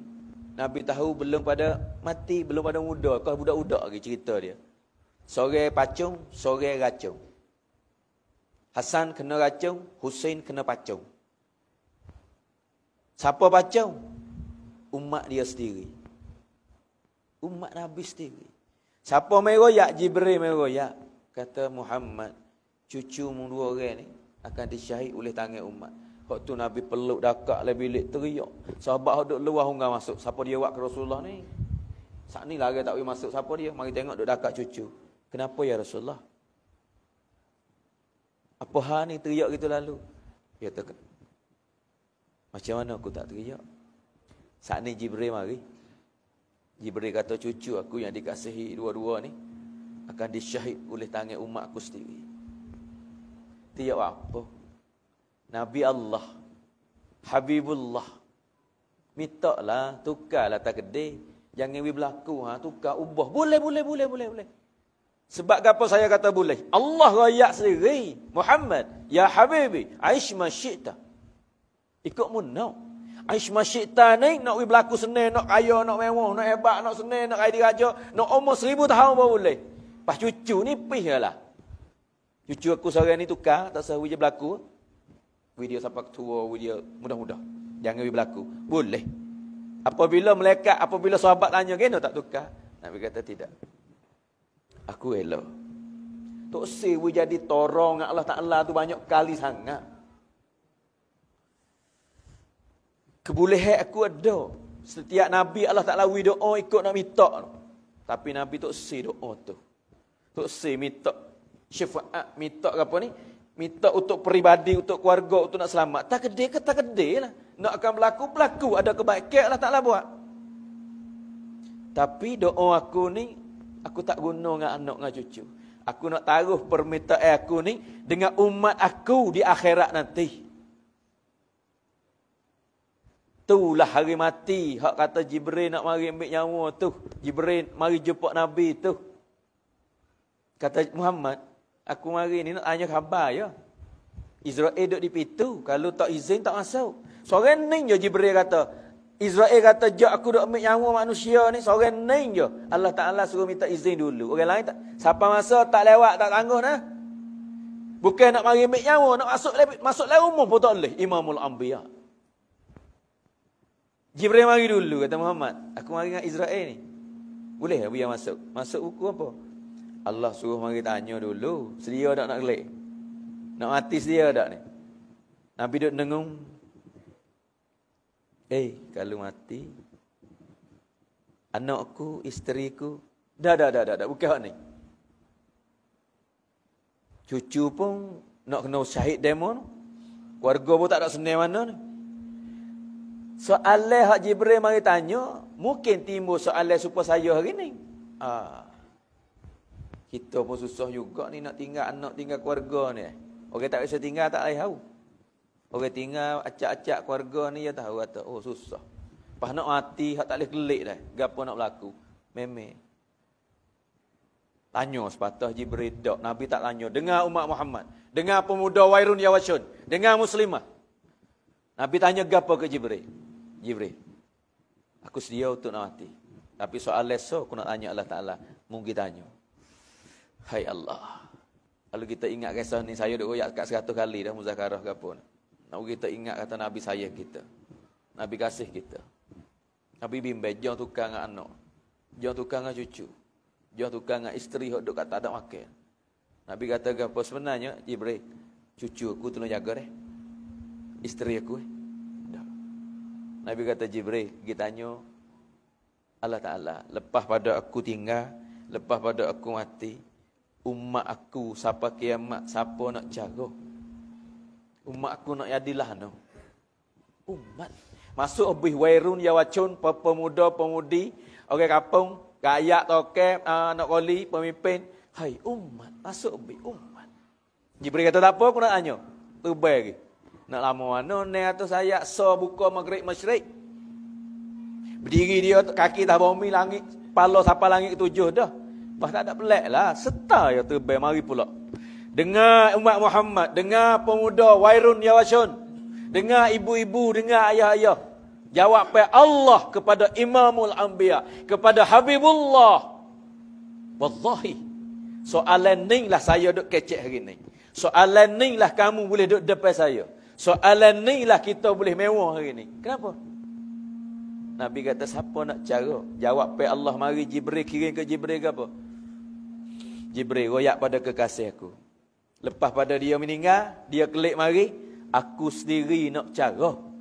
Nabi tahu belum pada mati, belum pada muda. Kau budak-budak lagi cerita dia. Sore pacung, sore racung. Hasan kena racung, Husain kena pacung. Siapa pacung? Umat dia sendiri. Umat Nabi sendiri. Siapa meroyak? Jibril meroyak. Kata Muhammad, cucumu dua orang ni akan disyahid oleh tangan umat. Waktu Nabi peluk dakak le bilik teriak. Sahabat duduk luar hunggar masuk. Siapa dia buat ke Rasulullah ni? Saat ni lari tak boleh masuk. Siapa dia? Mari tengok duduk dakak cucu. Kenapa ya Rasulullah? Apa hal ni teriak gitu lalu? Dia kata, macam mana aku tak teriak? Saat ni Jibril mari. Jibril kata cucu aku yang dikasihi dua-dua ni akan disyahid oleh tangan umat aku sendiri. Teriak apa? Nabi Allah, Habibullah, mintalah, tukarlah takdir. Jangan berlaku, tukar, ubah. Boleh. Sebab apa saya kata boleh? Allah rayak sendiri. Muhammad, ya Habibi, aish ma syi'ta. Ikut munau. Aish ma syi'ta ni, nak berlaku senang, nak kaya, nak mewah, nak hebat, nak senang, nak kaya diraja, nak umur 1000 tahun pun boleh. Pas cucu ni pih lah. Cucu aku seorang ni tukar, tak sahaja dia berlaku. Video sampai tua, video mudah-mudah. Jangan berlaku. Boleh. Apabila malaikat, apabila sahabat tanya, kena tak tukar? Nabi kata tidak. Aku elok. Tok Siwi jadi torong Allah Ta'ala tu banyak kali sangat. Kebolehan aku ada. Setiap Nabi Allah Ta'ala doa ikut nak minta. Tapi Nabi Tok Si doa tu. Tok Si minta syafaat, minta apa ni? Minta untuk peribadi, untuk keluarga, untuk nak selamat. Tak kedai lah. Nak akan berlaku. Ada kebaikan Allah Ta'ala buat. Tapi doa aku ni, aku tak guna dengan anak, dengan cucu. Aku nak taruh permintaan aku ni dengan umat aku di akhirat nanti. Itulah hari mati. Hak kata Jibril nak mari ambil nyawa tu. Jibril mari jumpa Nabi tu. Kata Muhammad, aku mari ni nak tanya khabar ya. Israel duduk di pintu. Kalau tak izin tak masuk. Seorang ni je Jibril kata. Israel kata, jap aku duduk ambil nyawa manusia ni. Seorang ni je. Allah Ta'ala suruh minta izin dulu. Orang lain tak. Siapa masa tak lewat, tak tangguh nah. Bukan nak mari ambil nyawa. Nak masuk dalam umum pun tak boleh. Imamul Anbiya. Jibril mari dulu. Kata Muhammad, aku mari dengan Israel ni. Boleh tak biar masuk? Masuk buku apa? Allah suruh mari tanya dulu. Sedia tak nak gelik? Nak mati sedia tak ni? Nabi duduk dengung. Kalau mati, anakku, isteriku, dah. Bukan hak ni. Cucu pun nak kena syahid demo. Keluarga pun tak ada senang mana ni. Soalan hak Jibril mari tanya, mungkin timbul soalan supaya saya hari ni. Kita pun susah juga ni nak tinggal anak, tinggal keluarga ni. Orang tak bisa tinggal tak boleh tahu. Orang tinggal acak-acak keluarga ni dia tahu kata, oh susah. Pas nak mati hak tak boleh kelik dah. Gapo nak berlaku? Memang. Tanya sepatah Jibril dak. Nabi tak tanya. Dengar umat Muhammad. Dengar pemuda wairun yawasyun. Dengar muslimah. Nabi tanya gapo ke Jibril? Jibril, aku sedia untuk nak mati. Tapi soal lesok aku nak tanya Allah Ta'ala. Mungkin tanya. Hai Allah. Kalau kita ingat kisah ni, saya dah royak kat 100 kali dah muzakarah ke apa. Nak kita ingat kata Nabi sayang kita. Nabi kasih kita. Nabi bimbing, jangan tukar dengan anak. Jangan tukar dengan cucu. Jangan tukar dengan isteri yang duduk kat tak ada makan. Nabi kata apa sebenarnya, Jibril, cucu aku tolong jaga deh. isteri aku. Dah. Nabi kata Jibril, pergi tanya Allah Ta'ala, lepas pada aku tinggal, lepas pada aku mati, umat aku sampai kiamat, siapa nak jaga? Umat aku nak jadilah no. Umat. Masuk habis wairun yawacun, pemuda-pemudi, orang kampung, rakyat, tokek, anak koli, pemimpin. Hai umat, masuk habis umat. Jibril kata tak apa, aku nak tanya. Terbaik lagi. Nak lama mana ni atau saya buka maghrib masyrik. Berdiri dia kaki tak bumi langit, kepala sampai langit ketujuh dah. Lepas tak ada pelik lah, serta ya terbaik mari pula. Dengar umat Muhammad, dengar pemuda wairun yawashun. Dengar ibu-ibu, dengar ayah-ayah. Jawab pada Allah, kepada Imamul Anbiya, kepada Habibullah. Wallahi, soalan ni lah saya duk kecek hari ni. Soalan ni lah kamu boleh duduk depan saya. Soalan ni lah kita boleh mewah hari ni. Kenapa? Nabi kata, siapa nak cara? Jawab pada Allah, mari Jibril, kirim ke Jibril ke apa? Jibril, royak pada kekasih aku. Lepas pada dia meninggal, dia kelik mari, aku sendiri nak cara.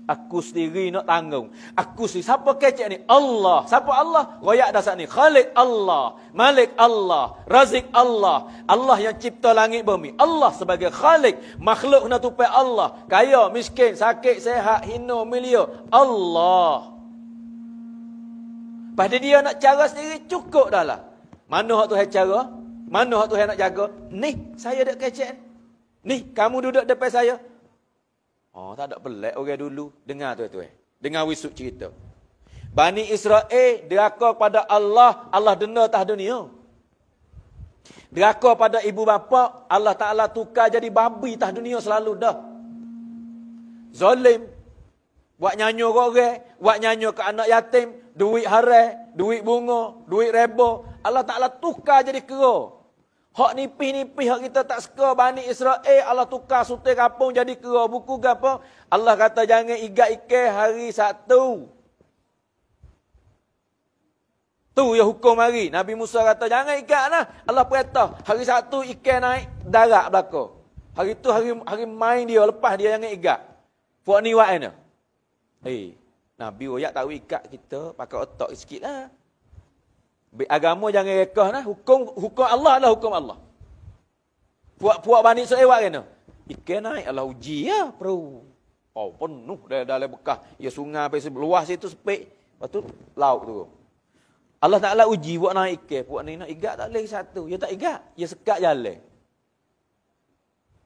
Aku sendiri nak tanggung. Aku sendiri. Siapa kecek ni? Allah. Siapa Allah? Royak dasar ni. Khalik Allah. Malik Allah. Razik Allah. Allah yang cipta langit bumi. Allah sebagai Khalik. Makhluk nak tupai Allah. Kaya, miskin, sakit, sehat, hina, milia. Allah. Pada dia nak cara sendiri, cukup dah lah. Mana hak Tuhan cara? Mana hak Tuhan nak jaga? Ni, saya dak kecek ni. Ni, kamu duduk depan saya. Oh, tak ada pelik orang dulu. Dengar tuan-tuan. Dengar wisuk cerita. Bani Israel deraka pada Allah, Allah denda atas dunia. Deraka pada ibu bapa, Allah Ta'ala tukar jadi babi atas dunia selalu dah. Zalim. Buat nyanyo ke orang, buat nyanyo ke anak yatim, duit haram, duit bunga, duit reba. Allah Ta'ala tukar jadi kera. Hak nipih-nipih hak kita tak suka Bani Israel, Allah tukar sutai kampung jadi kera. Buku ke apa? Allah kata jangan ikat ikan hari Sabtu. Tu ya hukum hari. Nabi Musa kata jangan ikat lah. Allah perintah hari Sabtu ikan naik darat belakang. Hari tu hari main dia, lepas dia jangan ikat. Puak ni buat mana? Nabi royak tahu ikat kita pakai otak sikit lah. Agama jangan rekah lah. Hukum Allah adalah hukum Allah. Puak Bani Israel buat kena. Ikan naik Allah uji ya. Peru. Oh penuh dalam bekas. Ya sungai luas itu sepik. Lepas tu laut tu. Allah Ta'ala uji buat naik ikan. Puak ni nak ikat tak boleh satu. Ya tak ikat. Ya sekat jalan.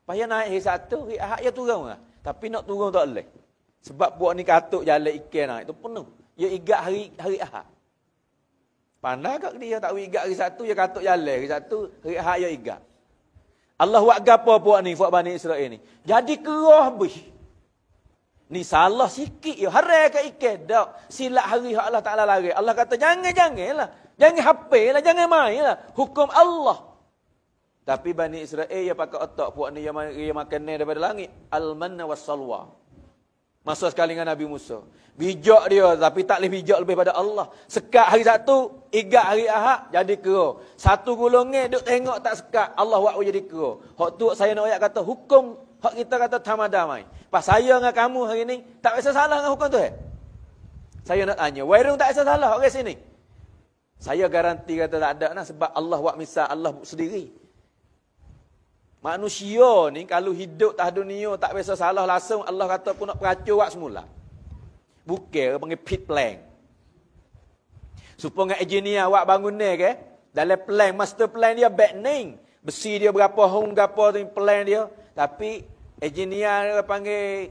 Payah naik hari satu. Hari Ahad ya turun lah. Tapi nak turun tak boleh. Sebab puak ni katuk jalan ikan naik. Itu penuh. Ya ikat hari Ahad. Pandai kat dia tak igat hari Sabtu, dia katuk jalan. Hari Sabtu, hari Ahad dia igat. Allah buat gapo puak ni, puak Bani Israel ni. Jadi kerah habis. Ni salah sikit ya. Haram kat ikan. Tak. Silap hari hak Allah Ta'ala lari. Allah kata janganlah. Jangan hafal lah, jangan main lah. Hukum Allah. Tapi Bani Israel dia pakai otak puak ni, dia makan ni daripada langit. Al-manna was-salwa. Masuk sekali dengan Nabi Musa. Bijak dia, tapi tak boleh bijak lebih pada Allah. Sekat hari Sabtu, igat hari Ahad, jadi kera. Satu golongan duk tengok tak sekat, Allah buat jadi kera. Hak tu saya nak ayat kata, hukum, hak kita kata tamadamai. Pas saya dengan kamu hari ni, tak rasa salah dengan hukum tu Saya nak tanya, wairung tak rasa salah orang sini? Saya garanti kata tak ada lah, sebab Allah buat misal, Allah sendiri. Manusia ni kalau hidup tak dunia tak biasa salah langsung Allah kata aku nak peracur buat semula. Bukan panggil pit plan. Supaya engineer buat bangun ni ke, dalam plan master plan dia back ning. Besi dia berapa hong berapa tu plan dia, tapi engineer dia panggil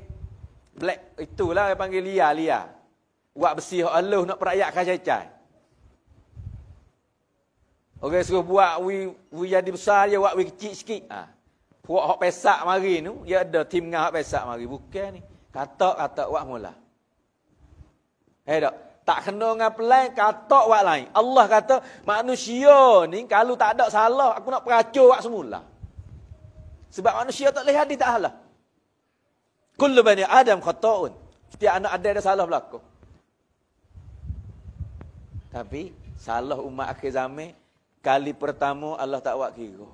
black itulah dia panggil lia. Buat besi hak Allah nak perayak kacai. Orang suruh buat we jadi besar dia buat we kecil sikit. Puak hak pesak mari tu, dia ada tim dengan hak pesak mari. Bukan ni. Kata buat mula. Tak kena dengan plan, kata buat lain. Allah kata, manusia ni kalau tak ada salah, aku nak peracur buat semula. Sebab manusia tak boleh hadis tak salah. Kullu bani Adam khata'un. Setiap anak ada salah berlaku. Tapi, salah umat akhir zaman, kali pertama Allah tak buat kira.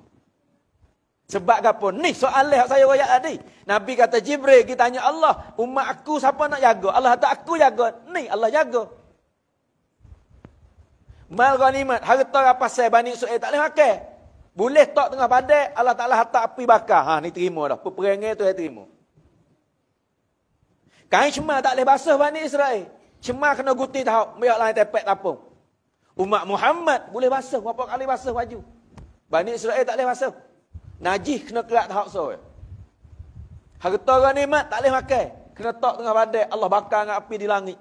Sebab apa? Ni soalan yang saya royak tadi. Nabi kata Jibril, kita tanya Allah, umat aku siapa nak jaga? Allah kata aku jaga. Ni Allah jaga. Mal ghanimat, harta rapasan Bani Israel tak boleh makan. Boleh tak tengah badai, Allah Taala hantar api bakar. Ha ni terima dah. Peperangan tu saya terima. Kain cemar tak boleh basuh Bani Israel. Cemar kena guti tahu, biar lain tepek tapung. Umat Muhammad boleh basuh, berapa kali basuh baju. Bani Israel tak boleh basuh. Najis kena kerak tahap so. Harta ghanimat tak boleh makan. Kena tak tengah badai, Allah bakar dengan api di langit.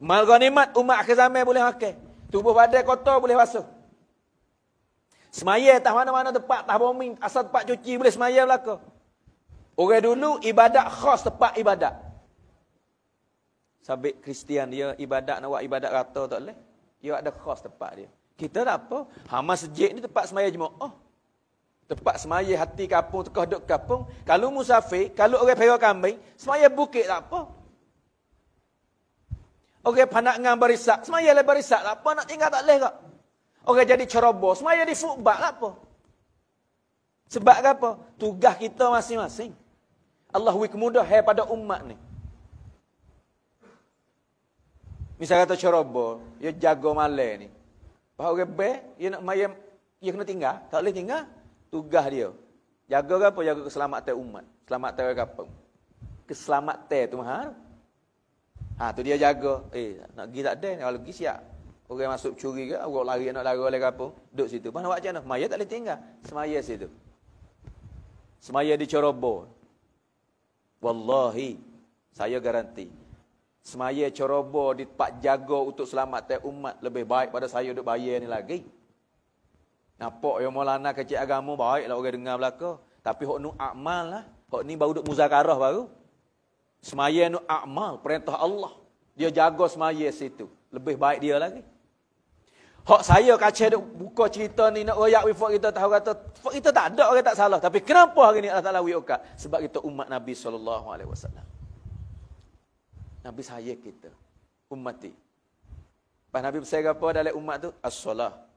Mal ghanimat umat akhir zaman boleh makan. Tubuh badai kotor boleh basuh. Semaya tak mana-mana tempat, tak bombing, asal tempat cuci boleh semaya belaka. Orang dulu ibadat khas tempat ibadat. Sabit Kristian dia ibadat nak buat ibadat rata tak boleh. Dia ada khas tempat dia. Kita tak apa. Masjid ni tempat semaya jemaah. Tempat semaya hati kampung, tekah duduk kampung. Kalau musafir, kalau orang pergi kambing, semaya bukit tak apa. Orang panak dengan barisak, semaya le barisak tak apa, nak tinggal tak boleh kak. Orang jadi ceroboh, semaya di futbal tak apa. Sebab apa? Tugas kita masing-masing. Allah wik mudah pada umat ni. Misal kata ceroboh, dia jaga malam ni. Pak orang be, dia nak mayam, dia kena tinggal, tak boleh tinggal. Tugas dia. Jaga apa? Jaga keselamatan umat. Keselamatan orang kampung. Keselamatan tu mahal. Ha, tu dia jaga. Nak pergi tak ada. Kalau pergi siap. Orang masuk curi ke, orang lari nak lari oleh kampung. Duduk situ. Mana buat macam mana? Semaya tak boleh tinggal. Semaya situ. Semaya di Ceroboh. Wallahi. Saya garanti. Semaya Ceroboh di tempat jaga untuk selamatkan umat. Lebih baik pada saya duduk bayar ni lagi. Nampak yang Maulana kecil agama baiklah orang dengar belaka. Tapi hok nu amal lah. Hok ni baru duk muzakarah baru. Semaya nu amal, perintah Allah. Dia jaga semaya situ. Lebih baik dia lagi. Hok saya kaca duk buka cerita ni nak royak wifak kita tahu kata kita tak ada orang tak salah. Tapi kenapa hari ni Allah Taala wiyuka? Sebab kita umat Nabi SAW. Nabi saya kita. Ummati. Pas Nabi bersabda apa dalam umat tu? As-salah.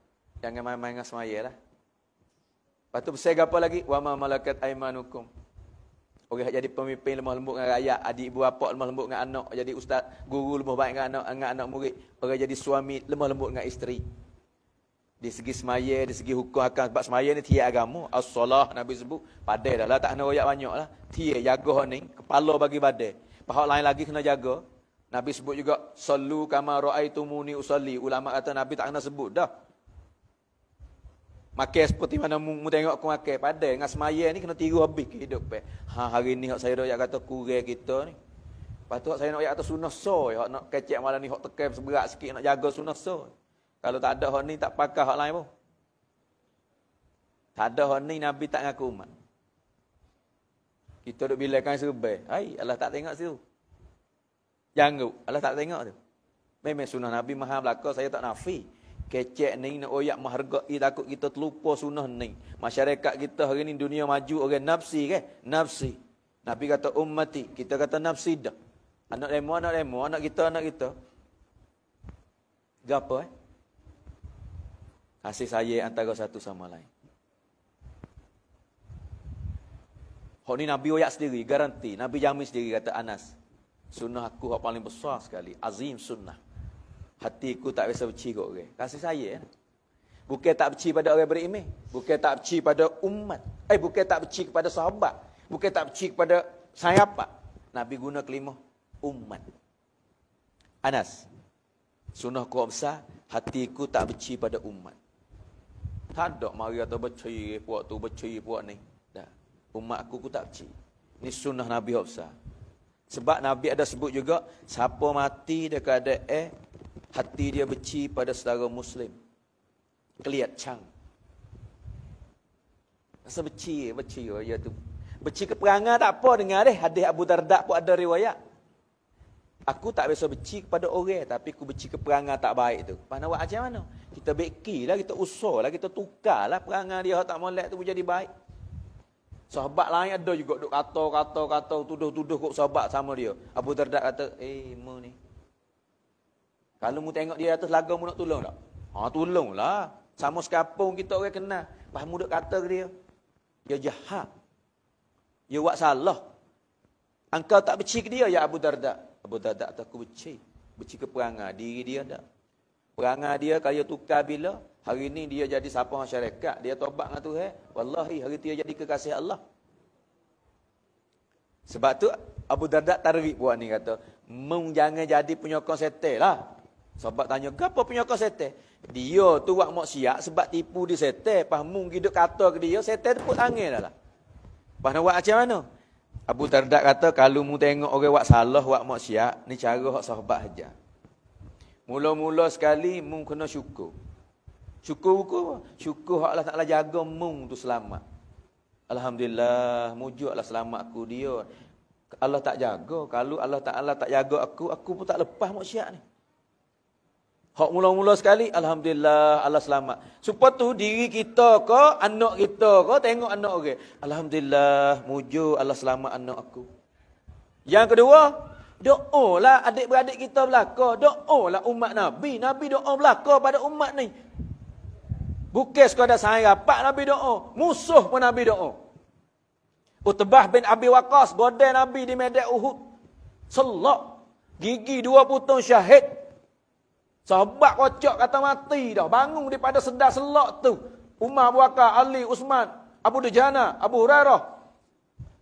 Jangan main-main dengan semaya lah. Lepas tu bersabda apa lagi? Wa ma malakat aimanukum. Orang jadi pemimpin lemah lembut dengan rakyat, adik ibu bapa lemah lembut dengan anak, jadi ustaz, guru lemah baik dengan anak murid, orang jadi suami lemah lembut dengan isteri. Di segi semaya, di segi hukum akan sebab semaya ni tiada agama. As-salah Nabi sebut, padai dah lah, tak kena royak banyak lah. Tiada jaga ni, kepala bagi badai. Pahak lain lagi kena jaga. Nabi sebut juga, sallu kama ra'aitumuni usalli. Ulama kata Nabi tak kena sebut dah. Makan seperti mana mu tengok aku makan. Padahal dengan semaya ni kena tiru habis hidup. Hari ni saya dah kata kurang kita ni. Lepas tu saya nak kata sunnah so. Nak kecek malam ni tekan seberat sikit nak jaga sunnah so. Kalau tak ada hak ni tak pakai hak lain pun. Tak ada hak ni Nabi tak ngaku umat. Kita duk bilakan serbai. Hai, Allah tak tengok situ. Jangan Allah tak tengok tu. Memang sunnah Nabi maha belaka, saya tak nafi. Kecek ni nak oyak menghargai, takut kita terlupa sunnah ni. Masyarakat kita hari ni dunia maju orang nafsi ke? Nafsi. Nabi kata ummati, kita kata nafsi dah. Anak demo, anak kita. Gapo kasih sayang antara satu sama lain. Hak ni Nabi oyak sendiri, garanti. Nabi jamin sendiri kata Anas. Sunnah aku hak paling besar sekali, azim sunnah. Hatiku tak biasa benci kat orang. Kasih sayang. Bukan tak benci pada orang beriman. Bukan tak benci pada umat. Bukan tak benci kepada sahabat. Bukan tak benci kepada siapa. Nabi guna kelima. Umat. Anas. Sunnah ku besar. Hatiku tak benci pada umat. Tak ada mari atau benci puak tu, benci puak ni. Dah. Umat aku tak benci. Ini sunnah Nabi besar. Sebab Nabi ada sebut juga. Siapa mati dekat ada hati dia benci pada saudara Muslim. Kelihat cang. Rasa benci ya tu. Benci ke perangai tak apa dengar deh. Hadis Abu Darda pun ada riwayat. Aku tak biasa benci kepada orang, tapi aku benci ke perangai tak baik tu. Mana buat macam mana? Kita beki lah, kita usah lah, kita tukar lah perangai dia tak molek tu jadi baik. Sahabat lain ada juga duk kata, tuduh-tuduh kok sahabat sama dia. Abu Darda kata, mu ni. Kalau mu tengok dia atas laga mu nak tolong tak? Tolonglah. Sama sekampung kita orang kenal. Lepas mu duk kata ke dia. Dia jahat. Dia buat salah. Engkau tak benci ke dia, ya Abu Darda? Abu Darda kata, aku benci. Benci ke perangai. Diri dia tak. Perangai dia kalau tukar bila, hari ni dia jadi siapa masyarakat. Dia tobat dengan Tuhan. Wallahi, hari tu dia jadi kekasih Allah. Sebab tu, Abu Darda tarik buat ni kata, jangan jadi penyokong setan lah. Sahabat tanya, kenapa penyokong setan? Dia tu buat maksiat sebab tipu di setan. Pas mung hidup kata ke dia, setan tepuk tangan dah lah. Pas nak buat macam mana? Abu Darda kata, kalau mu tengok orang buat salah, buat maksiat, ni cara hak sahabat aja. Mula-mula sekali, mu kena syukur. Syukur hak Allah Ta'ala jaga mu tu selamat. Alhamdulillah, mujuk Allah selamat aku dia. Allah tak jaga. Kalau Allah Ta'ala tak jaga aku pun tak lepas maksiat ni. Hak mula-mula sekali, Alhamdulillah, Allah selamat. Supaya tu diri kita ke, anak kita ke, tengok anak orang. Alhamdulillah, mujuk Allah selamat anak aku. Yang kedua, doalah adik-beradik kita belaka. Doalah umat Nabi. Nabi doa belaka pada umat ni. Bukan sekadar saya rapat Nabi doa. Musuh pun Nabi doa. Utbah bin Abi Waqqas, godai Nabi di medan Uhud. Selak. Gigi 2 putung syahid. Sahabat kocok kata mati dah. Bangun daripada sedar selak tu. Umar, Abu Bakar, Ali, Usman, Abu Dujana, Abu Hurairah.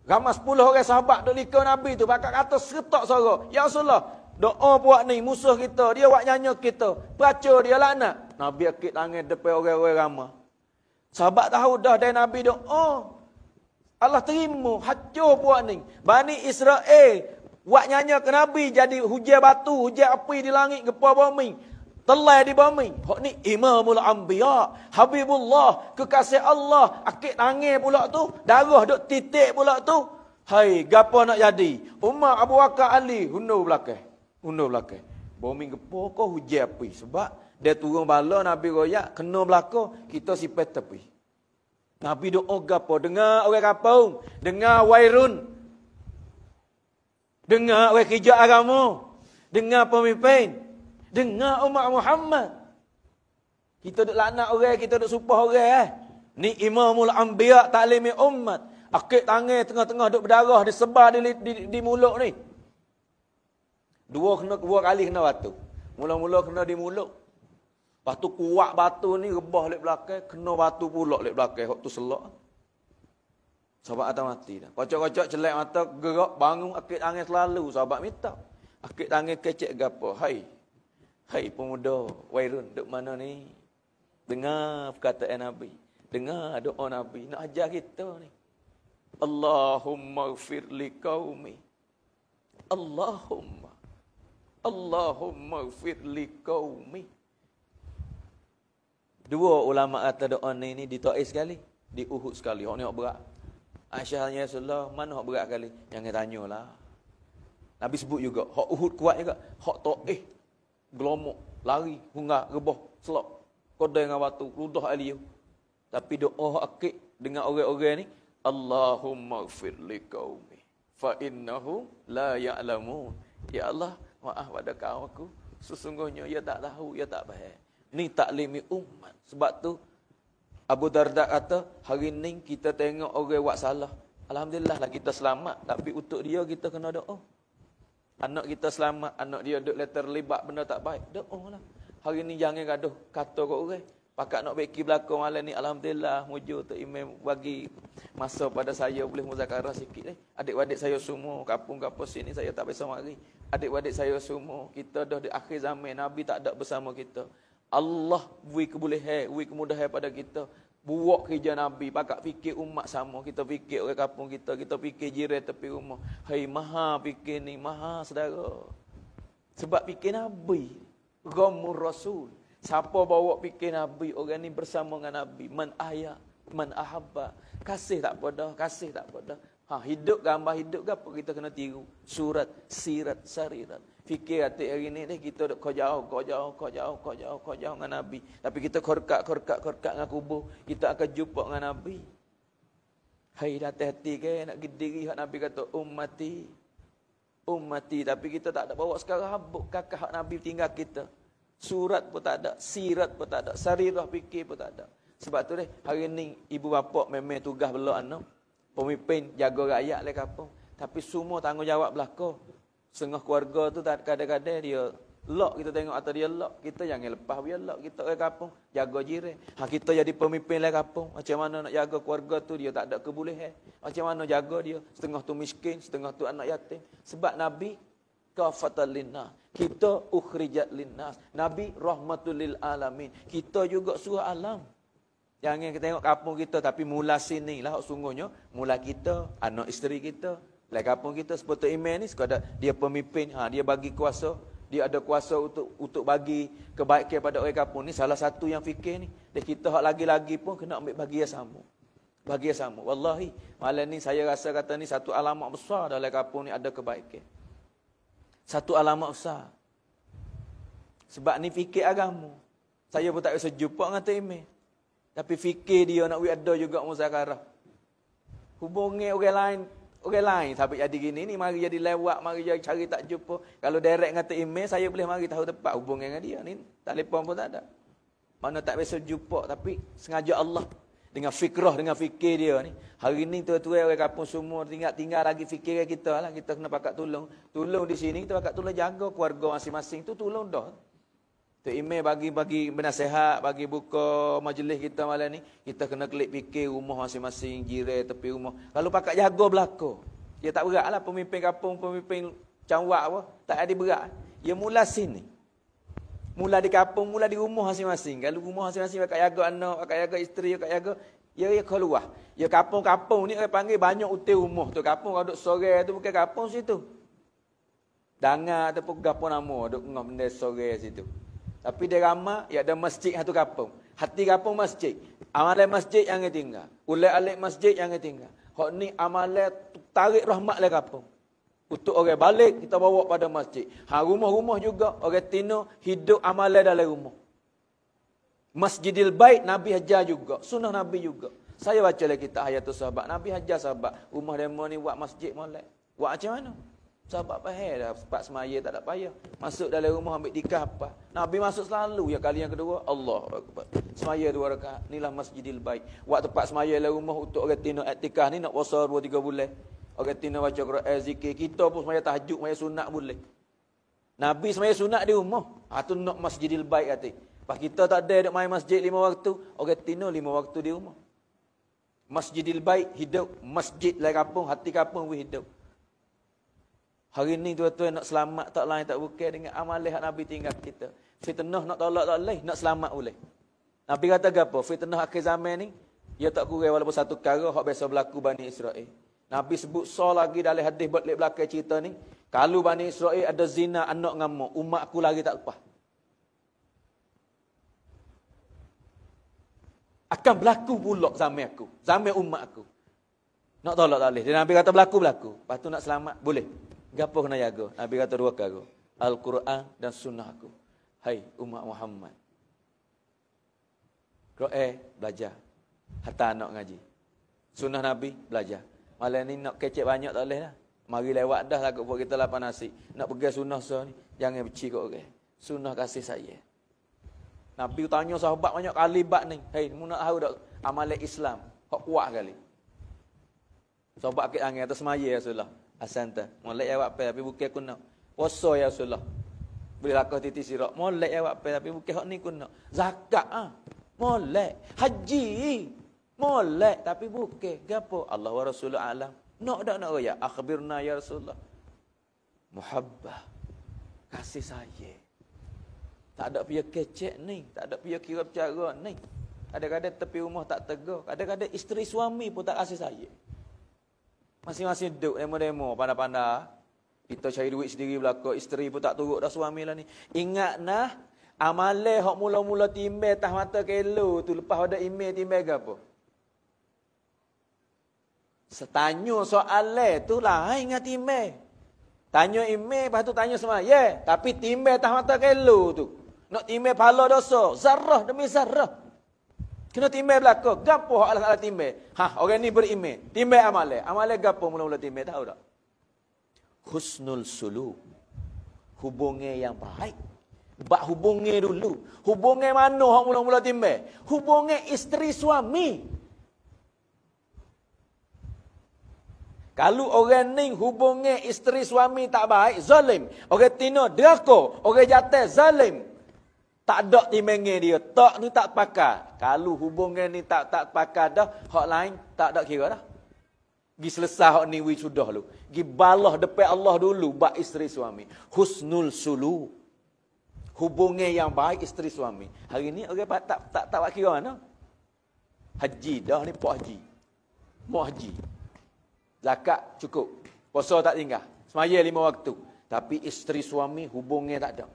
Ramai 10 orang sahabat duk likau Nabi tu. Bakal kata seretak suara. Ya Rasulullah, doa buat ni musuh kita. Dia buat nyanyi kita. Peracur dia laknat. Nabi akik tangan depan orang-orang ramai. Sahabat tahu dah dari Nabi doa. Allah terima. Hancur buat ni. Bani Israel buat nyanyi ke Nabi jadi hujan batu, hujan api di langit, gempa bumi. Telai di bumi. Hak ni Imamul Anbiya, Habibullah, kekasih Allah. Akik tangan pula tu, darah duk titik pula tu. Hai, gapo nak jadi? Umar, Abu Bakar, Ali, hundur belakang. Bumi gempa ke hujan api. Sebab dia turun bala Nabi royak, kena belakang, kita sipet tepi. Nabi doa gapo? Dengar orang kampung, dengar wairun. Dengar orang kerja agama, dengar pemimpin. Dengar umat Muhammad. Kita duk laknat orang, kita duk supah orang. Ni Imamul Anbiya taklimi umat. Akik tangan tengah-tengah duk berdarah, disebar di mulut ni. Dua kali kena batu. Mula-mula kena di mulut. Lepas tu kuat batu ni rebah lek belakang, kena batu pula lek belakang. Hak tu selak. Sahabat atas mati dah. Kocok-kocok celak mata, gerak, bangun, akik tangan selalu. Sahabat minta. Akik tangan kecek gapo. Hai pemuda, wairun, duk mana ni? Dengar perkataan Nabi. Dengar doa Nabi. Nak ajar kita ni. Allahumma gfir li qaumi. Allahumma gfir li qaumi. Dua ulama kata doa ni di Taif sekali. Di Uhud sekali. Hak ni hak berat. Aisyah tanya Rasulullah, mana hak berat kali? Jangan tanyalah. Nabi sebut juga. Hak Uhud kuat juga. Hak Taif. Gelomok, lari, hungar, rebah, selak, kodai dengan batu, ludah aliyah. Tapi doa akik dengan orang-orang ni, Allahumma gfir li qaumi fa innahum la ya'lamun. Ya Allah, maaf pada kaum aku, sesungguhnya ia tak tahu, ia tak faham. Ni taklimi umat. Sebab tu Abu Darda kata, hari ni kita tengok orang buat salah. Alhamdulillah lah kita selamat, tapi untuk dia kita kena doa. Anak kita selamat, anak dia duk terlibat benda tak baik. Doa lah. Hari ni jangan gaduh kata kat orang. Pakat nak beki belakang malam ni, alhamdulillah, mujur tu imam bagi masa pada saya boleh muzakarah sikit. Adik-adik saya semua, kampung-kampung sini saya tak bisa mari. Adik-adik saya semua, kita dah di akhir zaman, Nabi tak ada bersama kita. Allah beri kebolehan, beri kemudahan pada kita. Buat kerja Nabi, pakak fikir umat sama. Kita fikir orang kampung kita fikir jiran tepi rumah. Hai, maha fikir ni, maha saudara. Sebab fikir Nabi. Ghamur Rasul. Siapa bawa fikir Nabi, orang ni bersama dengan Nabi. Man ahya, man ahabba. Kasih tak pada, kasih tak pada. Hidup gambar hidup ke apa kita kena tiru. Surat, sirat, sarirat. Fikir hati hari ni kita duk kau jauh dengan Nabi. Tapi kita korkat dengan kubur. Kita akan jumpa dengan Nabi. Hai, hati-hati ke nak diri hak Nabi kata ummati. Tapi kita tak ada bawa sekarang habuk kakak hak Nabi tinggal kita. Surat pun tak ada, sirat pun tak ada, sarirah fikir pun tak ada. Sebab tu deh, hari ni ibu bapa memang tugas belak anak. Pemimpin jaga rakyat le kampung. Tapi semua tanggungjawab belaka. Setengah keluarga tu kadang-kadang dia lock, kita tengok atau dia lock. Kita jangan lepas dia lock. Kita ke kampung, jaga jiran. Kita jadi pemimpin le kampung. Macam mana nak jaga keluarga tu, dia tak ada kebolehan. Macam mana jaga dia. Setengah tu miskin, setengah tu anak yatim. Sebab Nabi kafatan linnas. Kita ukhrijat linnas. Nabi rahmatul lil alamin. Kita juga surah alam. Jangan kita tengok kampung kita, tapi mula sini lah sungguhnya. Mula kita, anak isteri kita. Lai kampung kita, seperti iman ni, sekadar dia pemimpin, dia bagi kuasa. Dia ada kuasa untuk bagi kebaikan pada orang kampung ni. Salah satu yang fikir ni. Dan kita lagi-lagi pun kena ambil bahagia sama. Bahagia sama. Wallahi, malam ni saya rasa kata ni satu alamat besar dalam kampung ni ada kebaikan. Satu alamat besar. Sebab ni fikir agama. Saya pun tak bisa jumpa dengan iman. Tapi fikir dia nak ada juga muzakarah. Hubungi orang lain sampai jadi gini ni, mari jadi lewat, mari jadi cari tak jumpa. Kalau direct ngata email, saya boleh mari tahu tepat hubungi dengan dia ni. Telefon pun tak ada. Mana tak biasa jumpa, tapi sengaja Allah dengan fikrah, dengan fikir dia ni. Hari ni tuan-tuan orang kampung semua tinggal lagi fikir kita lah. Kita kena pakat tolong. Tolong di sini kita pakat tolong jaga keluarga masing-masing tu, tolong dah. Tu email bagi bernasihat, bagi buka majlis kita malam ni, kita kena klik fikir rumah masing-masing, jiran tepi rumah. Kalau pakat jaga belaka, dia tak beratlah pemimpin kampung, pemimpin cawak apa, tak ada berat. Dia mula sini. Mula di kampung, mula di rumah masing-masing. Kalau rumah masing-masing pakat jaga anak, pakat jaga isteri, pakat jaga, dia keluar. Ya kampung-kampung ni orang panggil banyak utai rumah tu. Kampung duduk sore tu bukan kampung situ. Dangar ataupun gapo nama duduk ngah benda sore situ. Tapi dia ramai, ya ada masjid satu kampung. Hati kampung masjid. Amalan masjid yang tinggal. Ulai-alik masjid yang tinggal. Hak ni amalan tarik rahmat le kampung. Untuk orang balik, kita bawa pada masjid. Rumah-rumah juga, orang tino hidup amalan dalam rumah. Masjidil Bait, Nabi hajar juga. Sunnah Nabi juga. Saya baca lagi kitab Hayatus Sahabat. Nabi hajar sahabat. Rumah demo ni buat masjid molek. Buat macam mana? Sahabat pahal dah, sebab semaya tak ada payah. Masuk dalam rumah ambil dikah apa. Nabi masuk selalu. Ya kali yang kedua, Allah Akbar. Semaya 2 rakaat. Inilah Masjidil Bait. Waktu tempat semaya dalam rumah untuk orang tina iktikaf ni nak puasa 2-3 bulan. Orang tina baca Quran, zikir. Kita pun semaya tahajud, semaya sunat boleh. Nabi semaya sunat di rumah. Tu nak Masjidil Bait kata. Pas kita tak ada main masjid 5 waktu. Orang tina 5 waktu di rumah. Masjidil Bait hidup. Masjid dalam kampung, hati kampung pun hidup. Hari ni tuan-tuan nak selamat tak lain tak bukan dengan amalan yang Nabi tinggal kita. Fitnah nak tolak tak boleh, nak selamat boleh. Nabi kata apa? Fitnah akhir zaman ni, ia tak kurang walaupun satu perkara hak biasa berlaku Bani Israel. Nabi sebut lagi dalam hadis balik belakang cerita ni, kalau Bani Israel ada zina anak ngamuk, umat aku lagi tak lepas. Akan berlaku pula zaman aku, zaman umat aku. Nak tolak tak boleh. Dia Nabi kata berlaku. Lepas tu nak selamat, boleh. Gapo kena jaga? Nabi kata 2 perkara. Al-Quran dan sunnah aku. Hai umat Muhammad. Quran belajar. Hatta anak ngaji. Sunnah Nabi belajar. Malam ni nak kecek banyak tak boleh lah. Mari lewat dah lah buat kita lapar nasi. Nak pergi sunnah so ni. Jangan benci kat orang. Sunnah kasih saya. Nabi tanya sahabat banyak kali bab ni. Hai, mu nak tahu tak amalan Islam? Hak kuat kali. Sahabat akid angin atas semaya ya Rasulullah. Asanta. Molek ya wak pe tapi bukan aku nak. Puasa ya Rasulullah. Boleh lakah titi sirak. Molek ya wak pe tapi bukan hak ni aku nak. Zakat molek. Haji. Molek tapi bukan. Gapo? Allah wa Rasulullah alam. Nak dak nak ya? Akhbirna ya Rasulullah. Muhabbah. Kasih saya. Tak ada pihak kecek ni. Tak ada pihak kira bercara ni. Kadang-kadang tepi rumah tak tegar. Kadang-kadang isteri suami pun tak kasih saya. Masing-masing duduk demo-demo, pandai-pandai. Kita cari duit sendiri belaka, isteri pun tak turut dah suami lah ni. Ingat nah, amalan hak mula-mula timbel tah mata kelo tu, lepas ada email timbel ke apa? Setanya soalan tu lah, ingat timbel. Tanya email, lepas tu tanya semua. Ya, tapi timbel tah mata kelo tu. Nak timbel pahala dosa, zarah demi zarah. Kena timbel belaka. Gapo hak alas-alas timbel? Orang ni beriman. Timbel amalan. Amalan gapo mula-mula timbel? Tahu tak? Husnul suluk. Hubungan yang baik. Bak hubungi dulu. Hubungi mana hak mula-mula timbul? Hubungi isteri suami. Kalau orang ni hubungi isteri suami tak baik, zalim. Orang tino deraka, orang jatuh zalim. Tak ada timengi dia. Tak ni tak pakai. Kalau hubungan ni tak pakai dah, hak lain tak ada kira dah. Gi selesai hak ni sudah lu. Gi balah depan Allah dulu bak isteri suami. Husnul sulu. Hubungan yang baik isteri suami. Hari ni orang tak buat kira mana? Haji dah ni pak haji. Mau haji. Zakat cukup. Puasa tak tinggal. Semaya 5 waktu. Tapi isteri suami hubungan tak ada.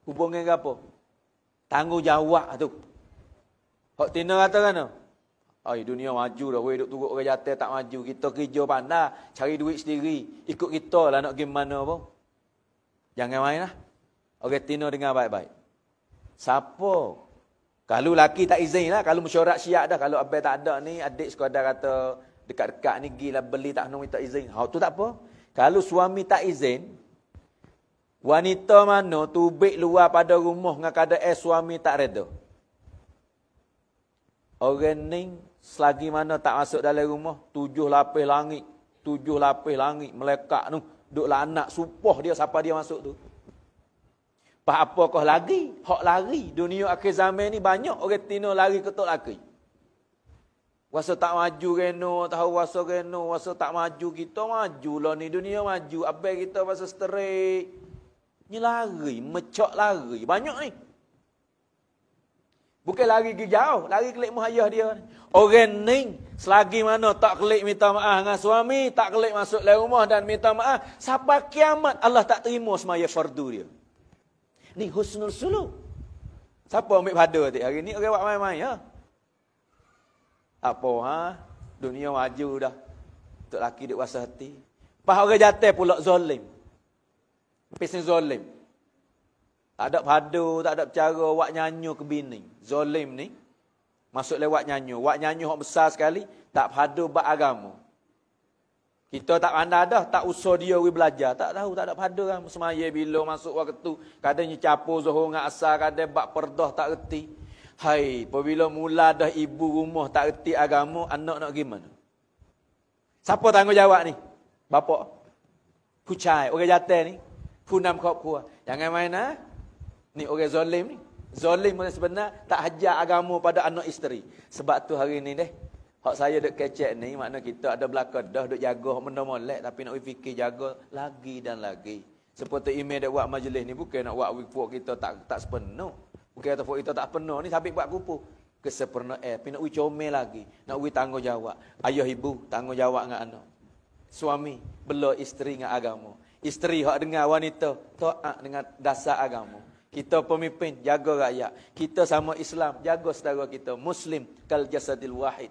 Hubungan ke apa? Tanggungjawab tu. Hak tina kata kan? Ai dunia maju dah, weh duk turut orang jatuh tak maju. Kita kerja pandai, cari duit sendiri. Ikut kita lah nak pergi mana pun. Jangan main lah. Orang tina dengar baik-baik. Siapa? Kalau laki tak izin lah, kalau mesyuarat syiak dah, kalau abang tak ada ni, adik sekadar kata dekat-dekat ni gilah beli tak nak minta izin. Hak tu tak apa. Kalau suami tak izin, wanita mana tubik luar pada rumah dengan keadaan suami tak reda. Orang ni selagi mana tak masuk dalam rumah, 7 lapis langit. 7 lapis langit melekat tu. Duklah anak supah dia siapa dia masuk tu. Apakah lagi? Hak lari. Dunia akhir zaman ni banyak orang tino lari ketuk laki. Wasa tak maju reno, tahu wasa reno, wasa tak maju kita maju lah ni dunia maju. Abang kita wasa sterik. Ni lari, mecok lari. Banyak ni. Bukan lari pergi jauh, lari kelik muhayah dia. Orang ni, selagi mana tak kelik minta maaf dengan suami, tak kelik masuk dalam rumah dan minta maaf, sampai kiamat Allah tak terima semaya fardu dia. Ni husnul suluk. Siapa ambil pada tu? Hari ni orang buat main-main, ya? Apa, ha? Dunia maju dah. Tok laki duk wasa hati. Pas orang jatuh pula zalim. Pesan zalim. Tak ada padu, tak ada cara wak nyanyo ke bini. Zalim ni masuk lewat nyanyo. Wak nyanyo hak besar sekali, tak padu bak agama. Kita tak pandai dah, tak usah dia we belajar. Tak tahu, tak ada padu kan. Semaya bila masuk waktu, kadang capur zuhur dengan asar, kadang bak perdah tak reti. Hai, apabila mula dah ibu rumah tak reti agama, anak nak gimana? Siapa tanggungjawab ni? Bapak. Kucai, orang jatuh ni. Punam kau. Jangan main ha? Ni orang zalim ni. Zalim sebenar tak hajar agama pada anak isteri. Sebab tu hari ni deh. Hak saya duk kecek ni, makna kita ada belakang dah duk jaga benda molek, tapi nak fikir jaga lagi dan lagi. Seperti email dak buat majlis ni bukan nak buat work kita tak sepenuh. Bukan kata kita tak penuh ni sabit buat kupu. Kesempurnaan tapi nak comel lagi, nak tanggungjawab. Ayah ibu tanggungjawab dengan anak. Suami bela isteri dengan agama. Isteri hak dengar wanita taat dengan dasar agama. Kita pemimpin jaga rakyat. Kita sama Islam jaga saudara kita. Muslim kal jasadil wahid.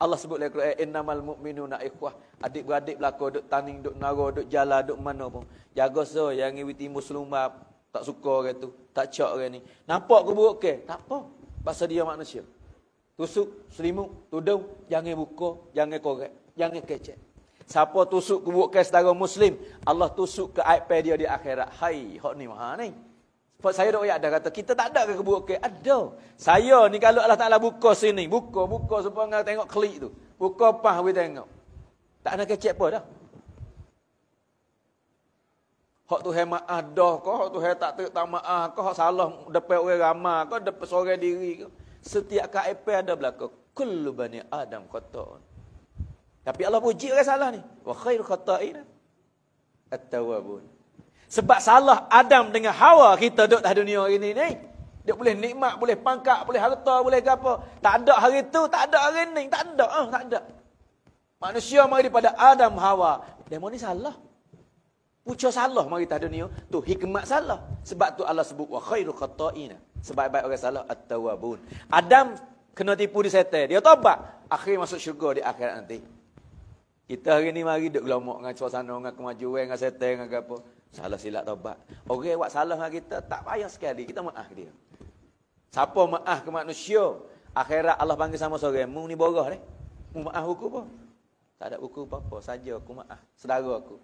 Allah sebut dalam Quran, innamal mu'minuna ikhwah. Adik-beradik belaka duk tanding, duk nara, duk jalan, duk mana pun. Jaga so yang ngewiti muslimah tak suka orang tu, tak cak orang ni. Nampak ke buruk ke? Tak apa. Pasal dia manusia. Tusuk, selimut, tudung, jangan buka, jangan korek, jangan kecek. Siapa tusuk ke buruk ke saudara muslim, Allah tusuk ke aib dia di akhirat. Hai, hak ni mahal ni. Sebab saya dok ada kata kita tak ada ke keburukan? Ada. Saya ni kalau Allah Taala buka sini, buka supaya tengok klik tu. Buka pah we tengok. Tak ada kecek apa dah. Hak tu he maaf dah ke, hak tu he tak maaf ke, hak salah depan orang ramai ke, depan seorang diri ke. Setiap KIP ada belaka. Kullu bani Adam khata'un. Tapi Allah puji orang salah ni. Wa khairu khata'in at-tawwabun. Sebab salah Adam dengan Hawa kita duduk di dunia ini ni. Dia boleh nikmat, boleh pangkat, boleh harta, boleh apa. Tak ada hari tu, tak ada hari ni. Tak ada, tak ada. Manusia mari daripada Adam, Hawa. Demo ni salah. Pucuk salah mari di dunia. Tu hikmat salah. Sebab tu Allah sebut, wa khairu khata'ina. Sebaik-baik orang salah, at-tawwabun. Adam kena tipu di setan. Dia tobat. Akhir masuk syurga di akhirat nanti. Kita hari ni mari duduk gelomok dengan suasana, dengan kemajuan, dengan setan, dengan apa. Salah silap taubat. Orang buat salah dengan kita, tak payah sekali. Kita maaf dia. Siapa maaf ke manusia, akhirat Allah panggil sama seorang. Mu ni borah deh. Mu maaf buku apa? Tak ada buku apa-apa. Saja aku maaf. Saudara aku.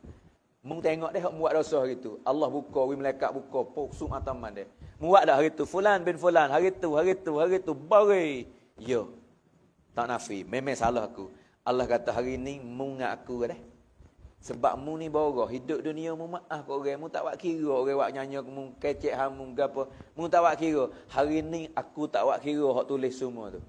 Mung tengok dia hak buat dosa hari tu. Allah buka, malaikat buka, pusuk ataman dia. Muat dah hari tu fulan bin fulan, hari tu bari. Yo. Tak nafi, memang salah aku. Allah kata hari ni mung ngak aku dah. Sebab mu ni borah, hidup dunia mu maaf kau orang, mu tak wak kira orang wak nyanyi mu kecek ham mu gapo. Mu tak wak kira. Hari ni aku tak wak kira hak tulis semua tu.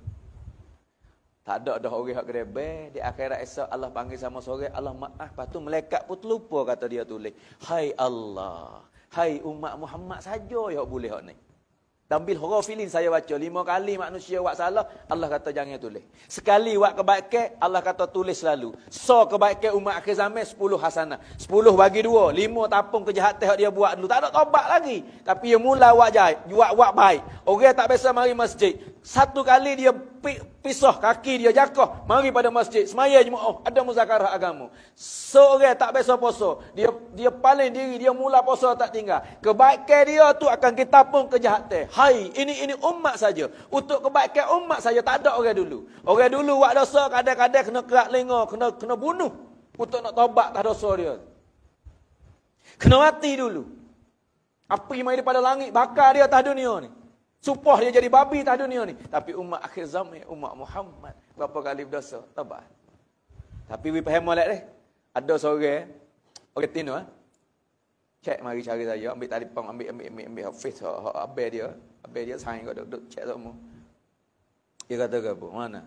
Tak ada dah orang hak gerebe, di akhirat esok Allah panggil sama sore, Allah maaf, lepas tu malaikat pun terlupa kata dia tulis. Hai Allah, hai umat Muhammad saja yang boleh hak ni. Tambil ghafilin saya baca 5 kali manusia buat salah, Allah kata jangan tulis. Sekali buat kebaikan, Allah kata tulis selalu. So kebaikan umat akhir zaman 10 hasanah. 10 bagi 2, 5 tapung kejahatan yang dia buat dulu. Tak ada tobat lagi. Tapi dia mula buat jahat, buat baik. Orang tak biasa mari masjid. Satu kali dia pisah kaki dia jakah, mari pada masjid, semaya jemaah, ada muzakarah agama. Seorang tak biasa puasa, dia paling diri, dia mula puasa tak tinggal. Kebaikan dia tu akan kita pun kejahatan. Hai, ini umat saja. Untuk kebaikan umat saja, tak ada orang dulu. Orang dulu buat dosa kadang-kadang kena kerak lenga, kena bunuh untuk nak taubat tak dosa dia. Kena mati dulu. Api mai daripada langit bakar dia atas dunia ni. Supah dia jadi babi tak dunia ni. Tapi umat akhir zaman, umat Muhammad, berapa kali berdosa? Taubat. Tapi we faham molek deh. Ada seorang, orang tino cek mari cari saya, ambil telefon, ambil face abang dia sign kat duk cek semua. Dia kata ke apa? Mana?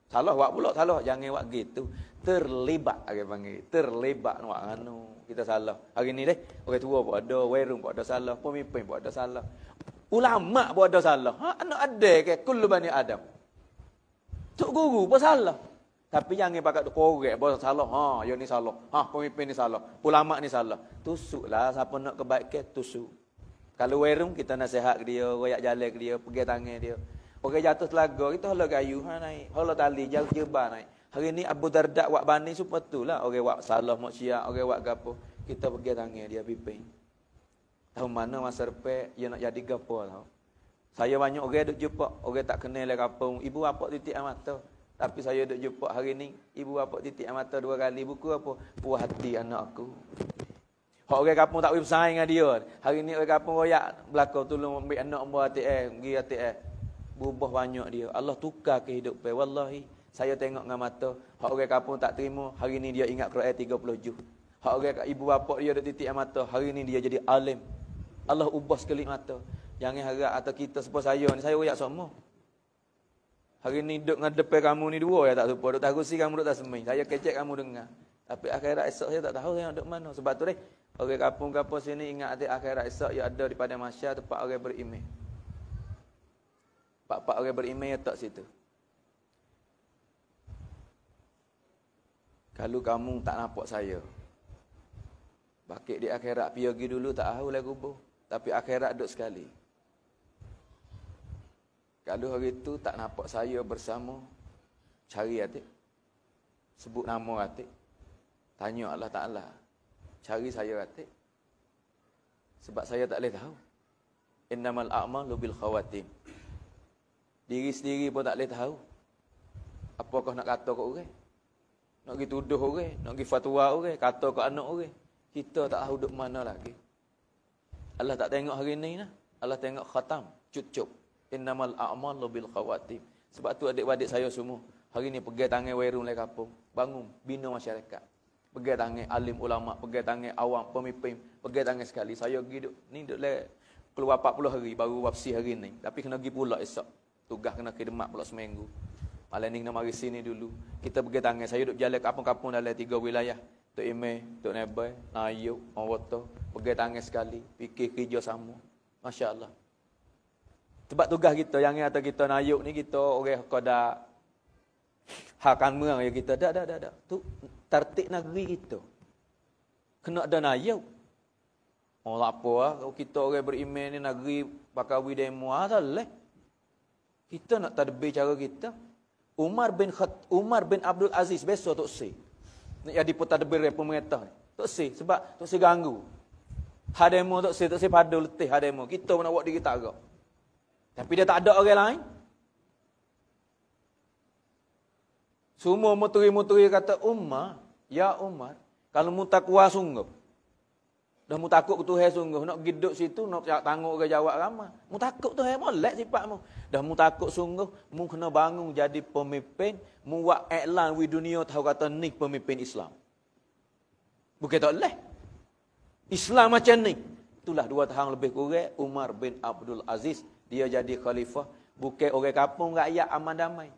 Salah buat pula salah, jangan buat gitu. Terlibat orang panggil, terlibat nak anu. Kita salah. Hari ni deh, orang tua pun ada, werung pun ada salah, pemimpin pun ada salah. Ulama pun ada salah. Anak ada ke kullu bani Adam. Tok guru pun salah. Tapi jangan pakai korek pun salah. Yo ni salah. Pemimpin ni salah. Ulama ni salah. Tusuklah siapa nak kebaikan tusuk. Kalau werung kita nasihat ke dia, royak jalan ke dia, pegang tangan dia. Orang jatuh telaga, kita hala kayu naik, hala tali jauh jebar naik. Hari ni Abu Darda buat bani supaya itulah orang buat salah maksiat, orang buat gapo, kita pergi tangan dia pimpin. Tahu mana masa depan dia nak jadi gapo tahu. Saya banyak orang duk jumpa, orang tak kenal le kampung, ibu apa titik mata. Tapi saya duk jumpa hari ni, ibu apa titik mata 2 kali buku apa? Puas hati anak aku. Hak orang kampung tak boleh bersaing dengan dia. Hari ni orang kampung royak belakang tolong ambil anak buah ATM, pergi ATM. Berubah banyak dia. Allah tukar kehidupan. Wallahi, saya tengok dengan mata. Hak orang kampung tak terima, hari ni dia ingat Quran 30 juz. Hak orang ibu bapa dia ada titik mata, hari ni dia jadi alim. Allah ubah sekali mata. Jangan harap atau kita sepo saya ni, saya royak semua. Hari ni duduk dengan depan kamu ni dua ya tak sepo. Duduk tak kursi kamu duduk tak semai. Saya kecek kamu dengar. Tapi akhirat esok saya tak tahu saya duduk mana. Sebab tu deh, orang kampung-kampung sini ingat akhirat esok yang ada daripada masyarakat tempat orang beriman. Pak-pak orang beriman ya tak situ. Kalau kamu tak nampak saya, bakit di akhirat pergi dulu tak tahu lah kubur. Tapi akhirat duduk sekali. Kalau hari itu tak nampak saya bersama, cari atik. Sebut nama atik. Tanya Allah Ta'ala. Cari saya atik. Sebab saya tak boleh tahu. Innamal a'malu bil khawatim. Diri sendiri pun tak boleh tahu. Apakah nak kata ke orang? Nak pergi tuduh orang? Nak pergi fatwa orang? Kata ke anak orang? Kita tak tahu duduk mana lagi. Allah tak tengok hari ni lah. Allah tengok khatam. Cucuk. Innamal a'malu bil khawatim. Sebab tu adik-adik saya semua. Hari ni pegang tangan werung lai kampung. Bangun. Bina masyarakat. Pegang tangan alim ulama. Pegang tangan awam. Pemimpin. Pegang tangan sekali. Saya pergi duduk. Ni duduk lai. Keluar 40 hari. Baru wapsi hari ni. Tapi kena pergi pula esok. Tugas kena khidmat pula seminggu. Malam ni kena mari sini dulu. Kita pergi tangan. Saya duduk jalan kampung-kampung dalam 3 wilayah. Tok Imeh, Tok Nebai, Nayuk, Mawoto. Pergi tangan sekali. Fikir kerja sama. Masya Allah. Sebab tugas kita. Yang kata kita Nayuk ni kita orang kodak hakan merang ya kita. Tak. Tu tertib negeri kita. Kena ada Nayuk. Oh tak apa lah. Kalau kita orang beriman ni negeri Bakawi demo. Salah. Kita nak tadbir cara kita. Umar bin Abdul Aziz besok Tok Si. Nak jadi pentadbir pemerintah ni. Tok Si sebab Tok Si ganggu. Hademo Tok Si pada letih hademo. Kita pun nak buat diri tak agak. Tapi dia tak ada orang lain. Semua muteri-muteri kata Umar, ya Umar, Kalau mu takwa sungguh. Dah mu takut ke Tuhan sungguh. Nak giduk situ, nak tangguh ke jawab ramah. Mu takut Tuhan, molek sifat mu. Dah mu takut sungguh, mu kena bangun jadi pemimpin. Mu buat iklan di dunia tahu kata ni pemimpin Islam. Bukan tak boleh. Islam macam ni. Itulah 2 tahun lebih kurang Umar bin Abdul Aziz. Dia jadi khalifah. Bukan orang kampung, rakyat aman damai.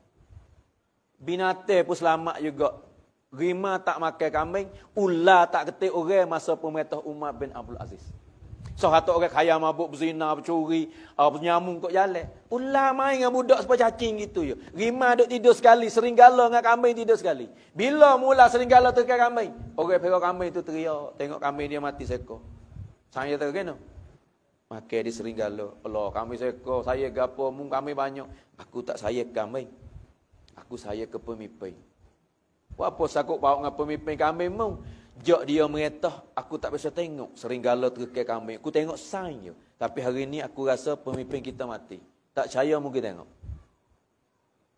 Binatang pun selamat juga. Rima tak makan kambing, ular tak ketik orang masa pemerintah Umar bin Abdul Aziz. So satu orang kaya mabuk berzina, bercuri, bernyamung kat jalan. Ular main dengan budak seperti cacing gitu je. Rima duk tidur sekali, serigala dengan kambing tidur sekali. Bila mula serigala terkait kambing, orang pergi kambing tu teriak, tengok kambing dia mati seekor. Saya terkena. Makan di serigala. Allah, kambing seekor, saya gapo, mung kambing banyak. Aku tak saya kambing. Aku saya ke pemimpin. Apa sakut bawa dengan pemimpin kambing mu? Jak dia meretah, aku tak bisa tengok serigala terkait kambing. Aku tengok sign je. Tapi hari ni aku rasa pemimpin kita mati. Tak percaya mungkin tengok.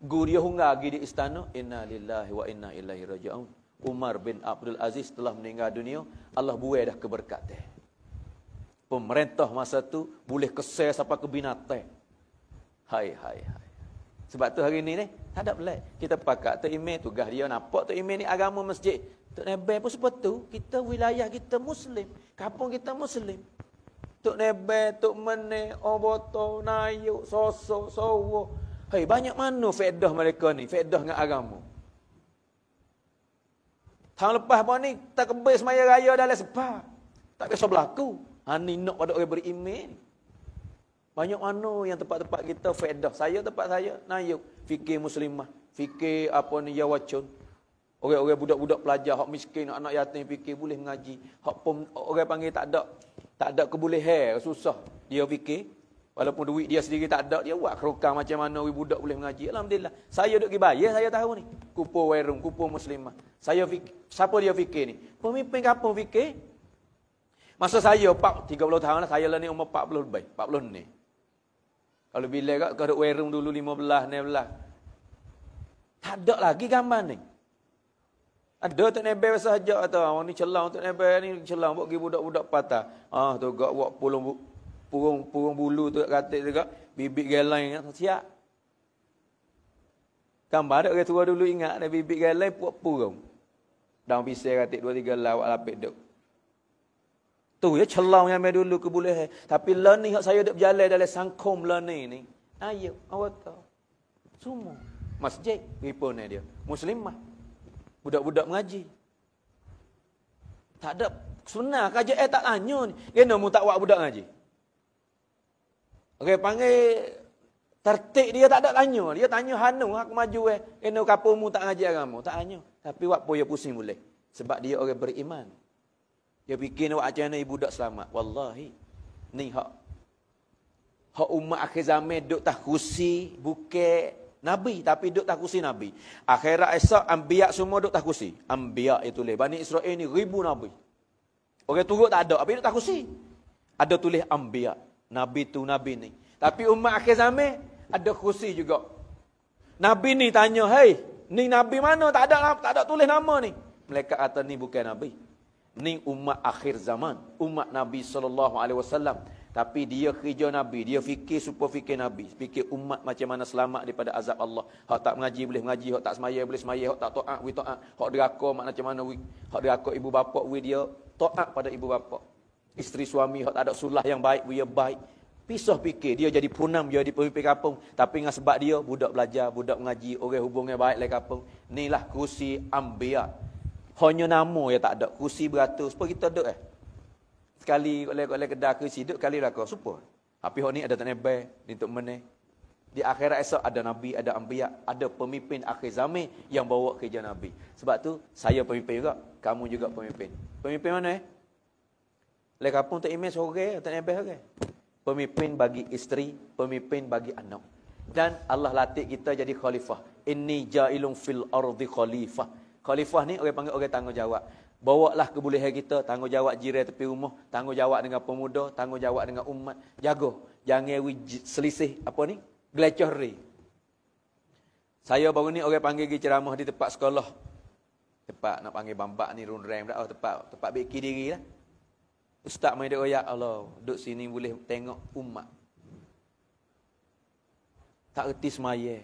Guru dia hunggar pergi di istana, inna lillahi wa inna ilaihi raji'un. Umar bin Abdul Aziz telah meninggal dunia, Allah buai dah keberkat dia. Pemerintah masa tu boleh kesel sampai ke binatang. Hai. Sebab tu hari ni tak ada pelik. Kita pakat Tok Imam tugas dia nampak Tok Imam ni agama masjid. Tok Nabai pun seperti tu. Kita wilayah kita Muslim. Kampung kita Muslim. Tok Nabai, Tok Mene, Oboto, Nayuk, Sosok, Sowo. Hei, banyak mana faedah mereka ni? Faedah dengan agama. Tahun lepas apa ni? Tak kebis semaya raya dalam sebab. Tak biasa berlaku. Ni nak pada orang beriman. Banyak mana yang tempat-tempat kita faedah. Tempat saya, Nayuk. Fikir muslimah. Fikir apa ni, Yawacun. Orang-orang budak-budak pelajar, hak miskin, anak yatim fikir boleh mengaji. Hak orang panggil tak ada kebolehan, susah. Dia fikir. Walaupun duit dia sendiri tak ada, dia buat kerukang macam mana budak boleh mengaji. Alhamdulillah. Saya duk pergi bayar, saya tahu ni. Kupu Wairung, kupu muslimah. Saya fikir, siapa dia fikir ni? Pemimpin kampung fikir. Masa saya 30 tahun lah, saya lah ni umur 40 lebih, 40 ni. Kalau bila kat kau duk Wairung dulu 15, 16. Tak ada lagi gambar ni. Ada Tok Nabai sahaja kata, orang ni celang Tok Nabai ni celang buat pergi budak-budak patah. Tu gak buat purung bulu tu katik tu gak bibit gelai siap. Gambar ada orang tua dulu ingat ada bibit gelai buat purung. Daun pisau katik 2-3 lawak lapik duk. Tu ya celang yang dulu ke boleh. Tapi lah ni saya duk berjalan dalam sangkum lah ni. Ayo, awak tahu. Semua masjid ripon dia. Muslimah. Budak-budak mengaji. Tak ada sunnah kaji tak tanya ni. Kena mu tak buat budak mengaji. Orang panggil tertib dia tak ada tanya. Dia tanya hanu hak maju kena kapumu tak ngaji agama. Tak tanya. Tapi buat poya pusing boleh. Sebab dia orang beriman. Dia fikir nak buat macam mana budak selamat. Wallahi. Ni hak umat akhir zaman duk tak kursi bukan Nabi, tapi duk tak kursi Nabi. Akhirat esok, Anbiya semua duk tak kursi. Anbiya itu tulis. Bani Israel ni 1000 Nabi. Orang turut tak ada, tapi duk tak kursi. Ada tulis Anbiya. Nabi tu Nabi ni. Tapi umat akhir zaman, ada kursi juga. Nabi ni tanya, hey, ni Nabi mana? Tak ada tulis nama ni. Mereka kata ni bukan Nabi. Ni umat akhir zaman. Umat Nabi SAW. Tapi dia kerja Nabi. Dia fikir supaya fikir Nabi. Fikir umat macam mana selamat daripada azab Allah. Hak tak mengaji boleh mengaji. Hak tak semaya boleh semaya. Hak tak ta'at boleh ta'at. Hak deraka macam mana. Hak deraka ibu bapa dia ta'at pada ibu bapa. Isteri suami hak tak ada sulah yang baik. Dia baik. Pisah fikir. Dia jadi punam. Dia jadi pemimpin kampung. Tapi dengan sebab dia budak belajar. Budak mengaji. Orang hubungnya baik lah kampung. Inilah kursi Anbiya. Hanya nama yang tak ada. Kursi beratus. Supaya kita duduk Sekali oleh kedah kursi duduk kali lah kau super. Tapi hok ni ada Tok Nabai, ni Tok Mene. Di akhirat esok ada Nabi, ada Anbiya, ada pemimpin akhir zaman yang bawa kerja Nabi. Sebab tu saya pemimpin juga, kamu juga pemimpin. Pemimpin mana Lek kampung Tok Imam sore, Tok Nabai sore. Pemimpin bagi isteri, pemimpin bagi anak. Dan Allah latih kita jadi khalifah. Inni ja'ilun fil ardi khalifah. Khalifah ni orang panggil orang tanggungjawab. Bawalah kebolehan kita, tanggungjawab jiran tepi rumah, tanggungjawab dengan pemuda, tanggungjawab dengan umat. Jaga, jangan selisih apa ni? Gelecehri. Saya baru ni orang panggil pergi ceramah di tempat sekolah. Tepat nak panggil bambak ni run-rem dah. Tempat beki diri lah. Ustaz main duk royak, Allah, duduk sini boleh tengok umat. Tak reti semaya.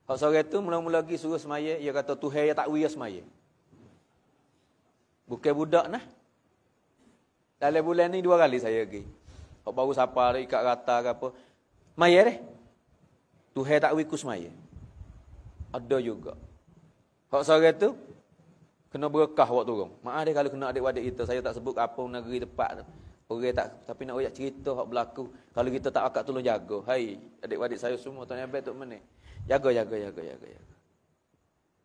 Hak sore tu mula-mula lagi suruh semaya, dia kata Tuhan ya tak wia semaya. Bukan budak nah. Dalam bulan ni 2 kali saya pergi. Hak baru sapa dah ikat rata ke apa. Maya deh. Tuhan tak wiku semaya. Ada juga. Hak sore tu kena berkah waktu turun. Maaf dia kalau kena adik-adik kita, saya tak sebut apa negeri tempat tu. Orang tak, tapi nak royak cerita hak berlaku. Kalau kita tak akak tolong jaga. Hai, adik-adik saya semua tuan yang baik tok mana? Jaga.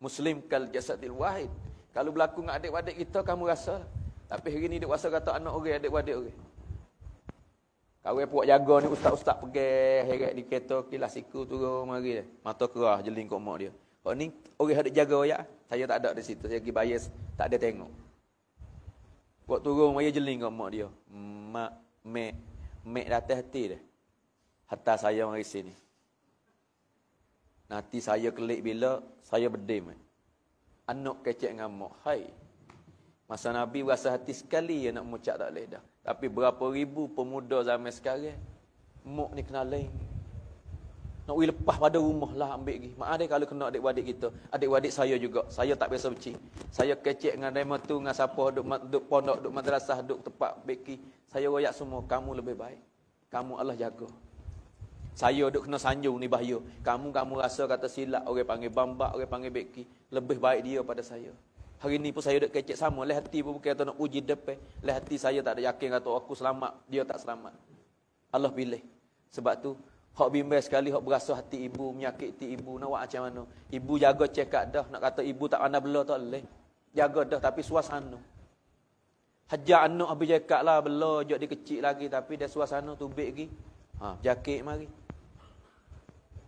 Muslim kal jasadil wahid. Kalau berlaku dengan adik-adik kita kamu rasa. Tapi hari ni dia rasa kata anak orang adik-adik orang. Kau puak jaga ni ustaz-ustaz pergi heret di kereta kilas siku turun mari dia. Mata kerah jeling kat mak dia. Kau ni orang ada jaga royak. Saya tak ada di situ. Saya pergi bias tak ada tengok. Buat turun maya jeling kat mak dia. Mek datang hati dia. Hatta saya mari sini. Nanti saya kelik bila saya berdim. Anak kecek dengan mak. Hai. Masa Nabi rasa hati sekali nak mengucap tak boleh dah. Tapi berapa ribu pemuda zaman sekarang mak ni kena lain. Nak pergi lepas pada rumah lah ambil pergi. Maaf dia kalau kena adik-adik kita. Adik-adik saya juga. Saya tak biasa beci. Saya kecek dengan dema tu, dengan siapa duk pondok, duk madrasah, duk tempat beki. Saya royak semua. Kamu lebih baik. Kamu Allah jaga. Saya duk kena sanjung ni bahaya. Kamu rasa kata silap. Orang panggil bambak, orang panggil beki. Lebih baik dia pada saya. Hari ni pun saya duk kecek sama. Leh hati pun bukan kata nak uji depan. Leh hati saya tak ada yakin kata aku selamat. Dia tak selamat. Allah pilih. Sebab tu, hak bimbang sekali, hak berasa hati ibu, menyakiti ibu, nak buat macam mana? Ibu jaga cekak dah, nak kata ibu tak pandai bela tak boleh. Jaga dah, tapi suasana. Hajar anak habis cekak lah, bela, jok dia kecil lagi, tapi dia suasana tu baik lagi. Jakit mari.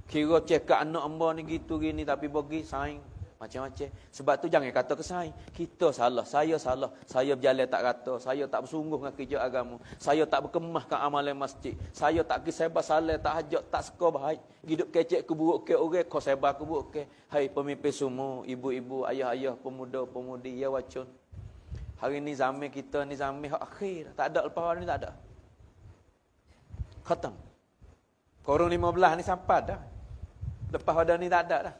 Kira cekak anak hamba ni gitu gini, tapi bagi saing. Macam-macam. Sebab tu jangan kata kesaing. Kita salah, saya salah. Saya berjalan tak rata. Saya tak bersungguh dengan kerja agama. Saya tak berkemahkan amalan masjid. Saya tak kisahbar salah, tak hajat, tak suka baik. Hidup kecek ke buruk ke orang, kau sebar ke buruk ke. Hai pemimpin semua, ibu-ibu, ayah-ayah, pemuda-pemudi, ya wacun. Hari ni zaman kita ni zaman hak akhir. Tak ada lepas hari ni tak ada. Khatam. Korang 15 ni sampai dah. Lepas hari ni tak ada dah.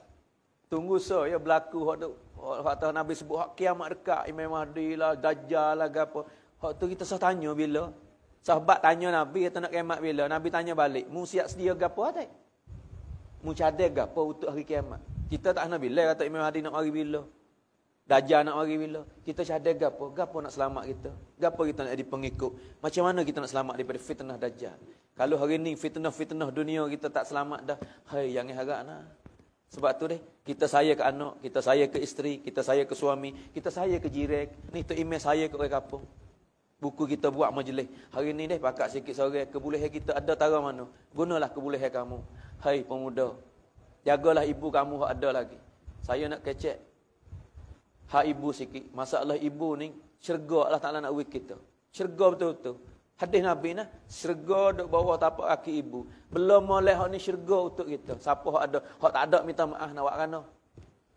Tunggu ya berlaku hak tahu Nabi sebut hak kiamat dekat, Imam Mahdi lah, Dajjal lah apa. Hak tu kita sah tanya bila. Sahabat tanya Nabi kata nak kiamat bila. Nabi tanya balik, mu siap sedia gapo tak? Mu cadang gapo untuk hari kiamat? Kita tak nak bila kata Imam Mahdi nak mari bila. Dajjal nak mari bila. Kita cadang gapo? Gapo nak selamat kita? Gapo kita nak jadi pengikut? Macam mana kita nak selamat daripada fitnah Dajjal? Kalau hari ni fitnah dunia kita tak selamat dah, hai jangan harap nah. Sebab tu deh, kita saya ke anak, kita saya ke isteri, kita saya ke suami, kita saya ke jiran, ni tu email saya ke orang kampung. Buku kita buat majlis. Hari ni deh pakat sikit sore, kebolehan kita ada tara mana? Gunalah kebolehan kamu. Hai pemuda, jagalah ibu kamu hak ada lagi. Saya nak kecek hak ibu sikit. Masalah ibu ni syurga Allah Taala nak wik kita. Syurga betul-betul. Hadis Nabi nah, syurga duk bawah tapak kaki ibu. Belum moleh hak ni syurga untuk kita. Siapa hak ada, hak tak ada minta maaf nak buat kana.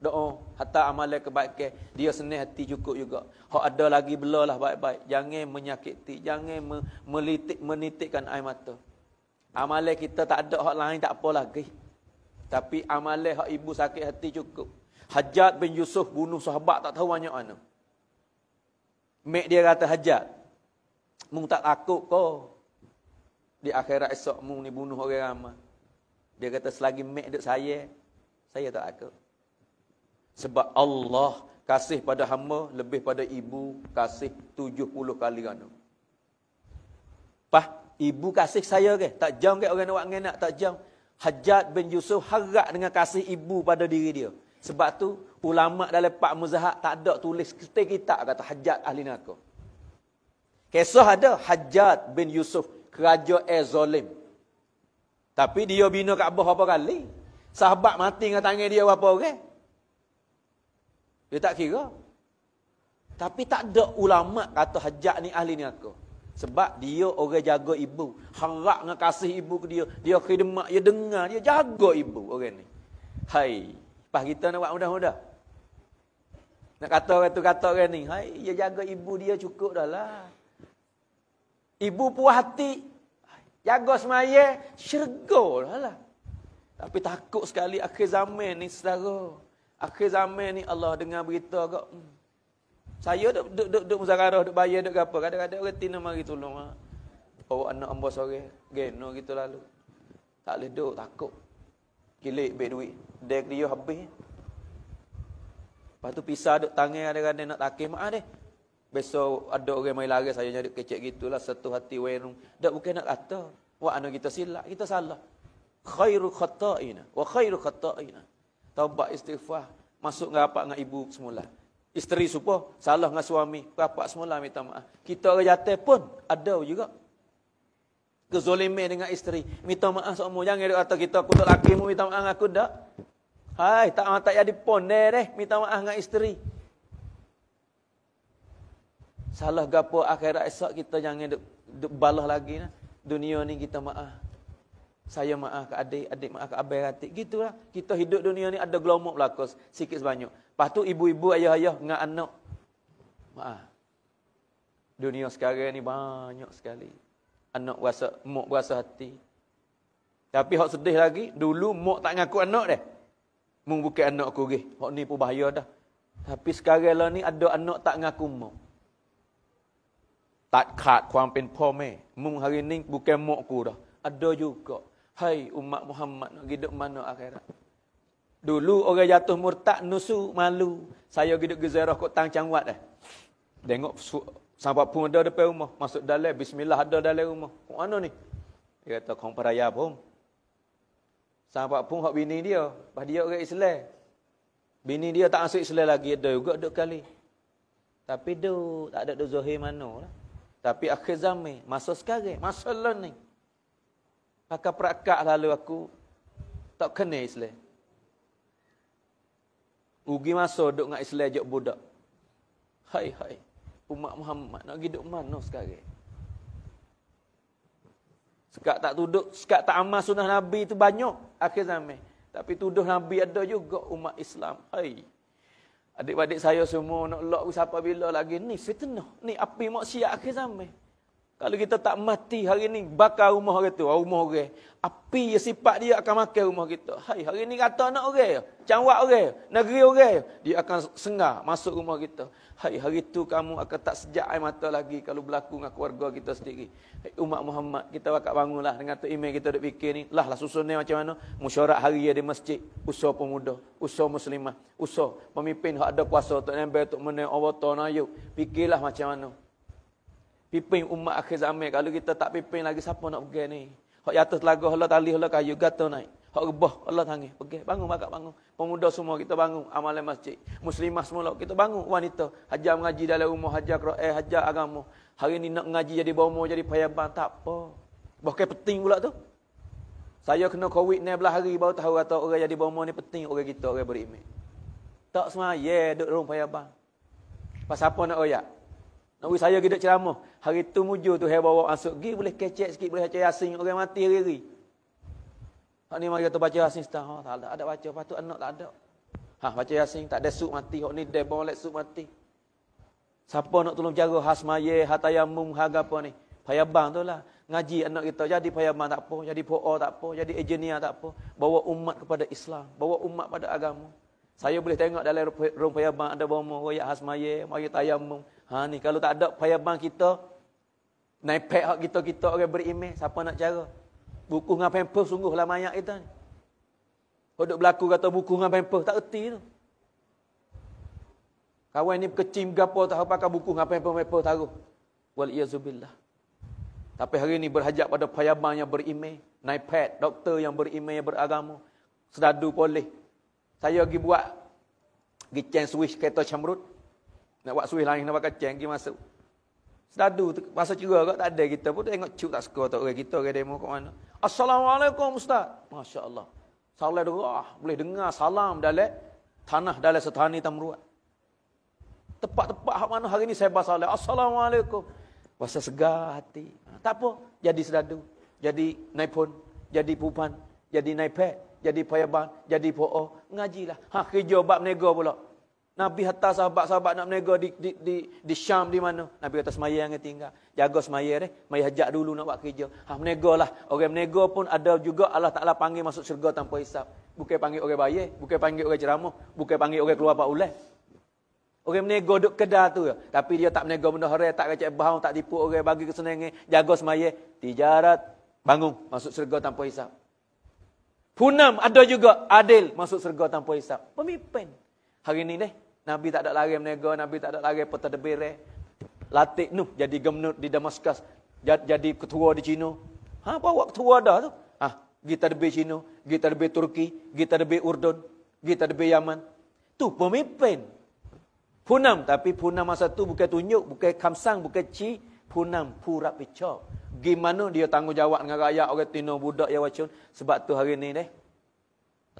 Doa, hatta amalan kebaikan, dia senang hati cukup juga. Hak ada lagi belalah baik-baik. Jangan menyakiti, jangan menitikkan air mata. Amalan kita tak ada hak lain tak apa lagi. Tapi amalan hak ibu sakit hati cukup. Hajjat bin Yusuf bunuh sahabat tak tahu banyak mana. Mek dia kata Hajjat, mung tak takut kau di akhirat esok mung ni bunuh orang ramai. Dia kata selagi mek duk saya tak takut. Sebab Allah kasih pada hamba lebih pada ibu kasih 70 kali ganda. Ibu kasih saya ke? Tak jam ke orang nak buat ngenak, tak jam. Hajjat bin Yusuf harap dengan kasih ibu pada diri dia. Sebab tu ulama dalam pak mazhab tak ada tulis kitab kata Hajjat ahli neraka. Kisah ada Hajjat bin Yusuf, keraja zalim. Tapi dia bina Kaabah berapa kali? Sahabat mati dengan tangan dia berapa orang? Dia tak kira. Tapi tak ada ulama kata Hajjat ni ahli neraka. Sebab dia orang jaga ibu. Harap dengan kasih ibu ke dia. Dia khidmat, dia dengar, dia jaga ibu orang ni. Hai, pas kita nak buat mudah-mudah. Nak kata orang tu kata orang ni, hai, dia jaga ibu dia cukup dah lah. Ibu puas hati, jaga semaya, syurga dah lah. Tapi takut sekali akhir zaman ni saudara. Akhir zaman ni Allah dengar berita agak. Saya duk muzakarah, duk bayar, duk apa. Kadang-kadang orang tina mari tolong. Bawa anak hamba sore, geno gitu lalu. Tak boleh duk, takut. Kilik beg duit. Dek dia habis. Lepas tu pisah duk tangan kadang-kadang nak takih. Maaf deh. Besok ada orang mai lari saya jadi kecek gitulah. Satu hati wenung. Tak bukan nak kata. Wah anak kita silap, kita salah. Khairu khata'ina. Wa khairu khata'ina. Taubat istighfar. Masuk ngerapak dengan ibu semula. Isteri supo, salah dengan suami. Rapak semula minta maaf. Kita orang jatuh pun ada juga. Kezoliman dengan isteri. Minta maaf semua. Jangan dia kata kita kutuk lakimu minta maaf aku tak. Hai, tak jadi pon deh. Minta maaf dengan isteri. Salah gapo akhirat esok kita jangan duk balah lagi nah. Dunia ni kita maaf. Saya maaf ke adik, adik maaf ke abang atik. Gitulah. Kita hidup dunia ni ada gelomok belakang sikit sebanyak. Lepas tu ibu-ibu, ayah-ayah dengan anak. Maaf. Dunia sekarang ni banyak sekali. Anak mak berasa hati. Tapi hak sedih lagi, dulu mak tak ngaku anak dah. Mung bukan anak aku gih. Hak ni pun bahaya dah. Tapi sekarang lah ni ada anak tak ngaku mak. Tak khat ความเป็นพ่อแม่ Mung hari ni bukan mak ku dah. Ada juga. Hai umat Muhammad nak hidup mana akhirat. Dulu orang jatuh murtad nusu malu. Saya hidup gezarah kok tang cangwat dah. Tengok sampai pun ada depan rumah, masuk dalam bismillah ada dalam rumah. Kok mana ni? Dia kata kong peraya pun. Sampai pun hak bini dia, pas dia orang Islam. Bini dia tak masuk Islam lagi ada juga duk kali. Tapi tak ada zahir mana lah. Tapi akhir zaman, masa sekarang, masa ni. Pakai perakak lalu aku tak kena Islam. Ugi masa duk dengan Islam je budak. Hai. Umat Muhammad nak hidup mana sekarang? Sekat tak amal sunnah Nabi itu banyak akhir zaman. Tapi tuduh Nabi ada juga umat Islam. Hai. Adik-adik saya semua nak lock siapa bila lagi ni fitnah. Ni api maksiat akhir zaman. Kalau kita tak mati hari ni bakar rumah orang tu, rumah orang. Api sifat dia akan makan rumah kita. Hai, hari ni kata anak orang, cangwak orang, negeri orang, dia akan sengar masuk rumah kita. Hai, hari tu kamu akan tak sejak air mata lagi kalau berlaku dengan keluarga kita sendiri. Hai, umat Muhammad, kita bakal bangunlah dengan tu email kita duk fikir ni. Lah susunnya macam mana? Mesyuarat hari di masjid, usaha pemuda, usaha muslimah, usaha pemimpin hak ada kuasa untuk nembel untuk menang Allah Ta'ala yuk. Fikirlah macam mana. Pimpin umat akhir zaman. Kalau kita tak pimpin lagi, siapa nak pergi ni? Hak jatuh telaga, Allah tali, Allah kayu, gatal naik. Hak rebah, Allah tangi. Pergi, bangun, bakal bangun. Pemuda semua kita bangun. Amalan masjid. Muslimah semua kita bangun. Wanita, hajar mengaji dalam rumah, hajar Quran, hajar agama. Hari ni nak mengaji jadi bomo, jadi payabang, tak apa. Bahkan penting pula tu. Saya kena COVID 19 hari, baru tahu kata orang jadi bomo ni penting. Orang kita, orang beriman. Tak semaya, duduk rumah payabang. Pasal apa nak royak? Nak saya hidup ceramah. Hari tu mujur tu saya bawa masuk. Pergi boleh kecek sikit. Boleh baca Yasin. Orang mati hari-hari. Hak ni mari kata baca Yasin. Tak ada baca. Lepas tu anak tak ada. Baca Yasin. Tak ada suk mati. Hak ni dia bawa lek suk mati. Siapa nak tolong jaga hasmaya, hatayamum, haga apa ni? Payabang tu lah. Ngaji anak kita. Jadi payabang tak apa. Jadi po'o tak apa. Jadi engineer tak apa. Bawa umat kepada Islam. Bawa umat pada agama. Saya boleh tengok dalam rumah payabang ada bawa royak hasmaya, mari tayamum. Ni kalau tak ada payabang kita, naik pek hak kita orang beriman, siapa nak cara? Buku dengan pamper sungguhlah mayat kita ni. Hodok berlaku kata buku dengan pamper, tak erti tu. Kawan ni kecim gapo tahu pakai buku dengan pamper taruh. Wal iyazubillah. Tapi hari ni berhajat pada payabang yang beriman, naik pek, doktor yang beriman, yang beragama, sedadu boleh. Saya pergi buat change switch kereta Camrut. Nak buat switch lain, nak pakai change, pergi masuk. Sedadu, masa cerah kat tak ada kita pun tengok cuk tak suka tak orang kita, orang demo kat mana. Assalamualaikum Ustaz. Masya Allah. Salam derah, boleh dengar salam dalam tanah, dalam setani Tamruat. Tepat-tepat hak mana hari ni saya bahasa salam. Assalamualaikum. Bahasa segar hati. Tak apa, jadi sedadu. Jadi naipun, jadi pupan, jadi naipet. Jadi payabang, jadi po'o, ngajilah. Kerja bab nego pula. Nabi hantar sahabat-sahabat nak berniaga di Syam di mana. Nabi kata semaya yang tinggal. Jaga semaya deh. Mari hajak dulu nak buat kerja. Berniaga lah. Orang berniaga pun ada juga Allah Ta'ala panggil masuk syurga tanpa hisap. Bukan panggil orang bayar. Bukan panggil orang ceramah. Bukan panggil orang keluar Pak Ulai. Orang berniaga duduk kedai tu. Tapi dia tak berniaga benda haram. Tak kacak bahang. Tak tipu orang. Bagi kesenangan. Jaga semaya. Tijarat. Bangun. Masuk syurga tanpa hisap. Punam ada juga. Adil. Masuk syurga tanpa hisap. Pemimpin. Hari ni deh. Nabi tak ada lagi berniaga, Nabi tak ada lagi pentadbir. Latih Nuh jadi gubernur di Damaskus, jadi ketua di Cina. Apa awak ketua dah tu? Pergi tadbir Cina, pergi tadbir Turki, pergi tadbir Urdun, pergi tadbir Yaman. Tu pemimpin. Punam, tapi punam masa tu bukan tunjuk, bukan kamsang, bukan ci, punam pura pica. Gimana dia tanggungjawab dengan rakyat orang Tino budak ya wacun. Sebab tu hari ni deh.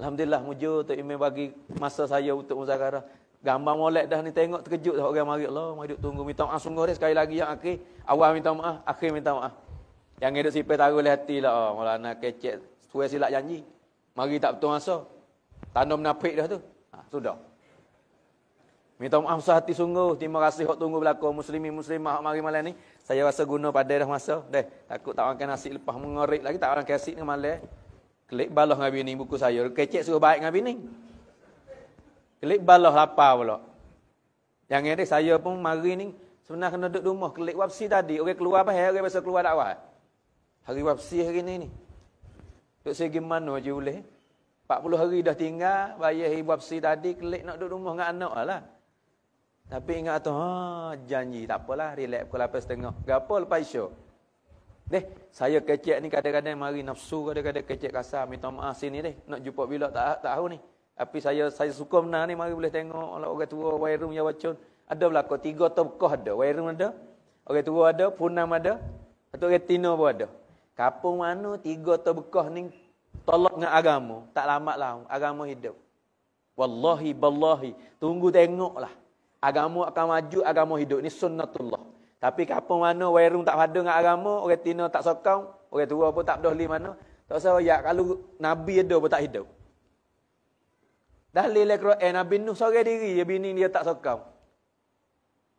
Alhamdulillah mujur Tok Imam bagi masa saya untuk muzakarah. Gambar molek dah ni tengok terkejut dah orang mari Allah, mari duk tunggu minta maaf sungguh dia sekali lagi yang akhir, awal minta maaf, akhir minta maaf. Yang hidup sipir taruh leh hati lah, Maulana kecek, suai silap janji. Mari tak betul masa. Tanda menapik dah tu. Sudah. Minta maaf sehati sungguh, terima kasih hok tunggu belakang muslimin muslimah hok mari malam ni. Saya rasa guna pada dah masa. Deh, takut tak makan nasi lepas mengorik lagi tak orang kasih dengan malam. Klik balah dengan bini buku saya. Kecek suruh baik dengan bini. Klik balah lapar pula. Yang ini saya pun mari ni sebenarnya kena duduk rumah. Klik wapsi tadi. Orang keluar apa? Orang biasa keluar dakwah. Hari wapsi hari ni. Duk saya gimana je boleh. 40 hari dah tinggal. Bayar hari wapsi tadi. Klik nak duduk rumah dengan anak lah. Tapi ingat tu. Janji. Tak apalah. Relax pukul 8.30. Gapa lepas isyak. Deh, saya kecek ni kadang-kadang mari nafsu. Kadang-kadang kecek kasar. Minta maaf sini deh. Nak jumpa bila tak tahu ni. Tapi saya suka benar ni, mari boleh tengok orang tua, wairum ya wacun. Ada belakang, 3 tokoh ada. Wairum ada, orang tua ada, punam ada, atau orang Tino pun ada. Kapung mana 3 tokoh ni tolak dengan agama. Tak lambat lah, agama hidup. Wallahi, ballahi, tunggu tengoklah. Agama akan maju, agama hidup. Ini sunnatullah. Tapi kapung mana wairum tak pada dengan agama, orang Tino tak sokong, orang tua pun tak peduli mana. Tak usah ya, kalau Nabi ada pun tak hidup. Dalil Al-Quran Nabi Nuh seorang diri je bini dia tak sokong.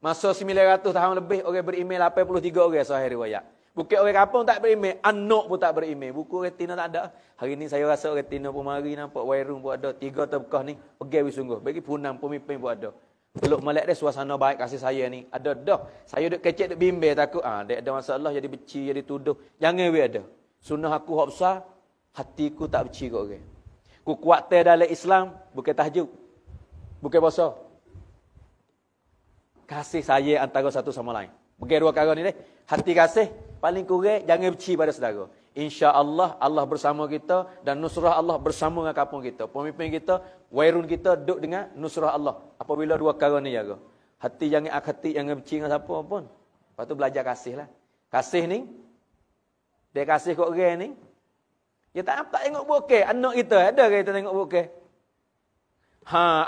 Masa 900 tahun lebih orang beriman 83 orang sahih riwayat. Bukan orang kampung tak beriman, anak pun tak beriman. Buku orang Tino tak ada. Hari ni saya rasa orang Tino pun mari nampak wairum pun ada 3 tokoh ni pegai sungguh. Bagi punam pemimpin pun ada. Peluk melek dia suasana baik kasih saya ni. Ada dah. Saya duk kecek duk bimbang takut dia ada masalah jadi benci jadi tuduh. Jangan we ada. Sunnah aku hak besar, hatiku tak benci kat orang. Ku kuat dalam Islam, bukan tahajud. Bukan puasa. Kasih saya antara satu sama lain. Bukan 2 perkara ni deh. Hati kasih, paling kurang jangan benci pada saudara. InsyaAllah Allah bersama kita dan nusrah Allah bersama dengan kampung kita. Pemimpin kita, wairun kita duduk dengan nusrah Allah. Apabila 2 perkara ni jaga. Hati jangan hati jangan benci dengan siapa pun. Lepas tu belajar kasih lah. Kasih ni, dia kasih kat orang ni, dia tak tengok bokeh. Anak kita, ada ke kita tengok bokeh?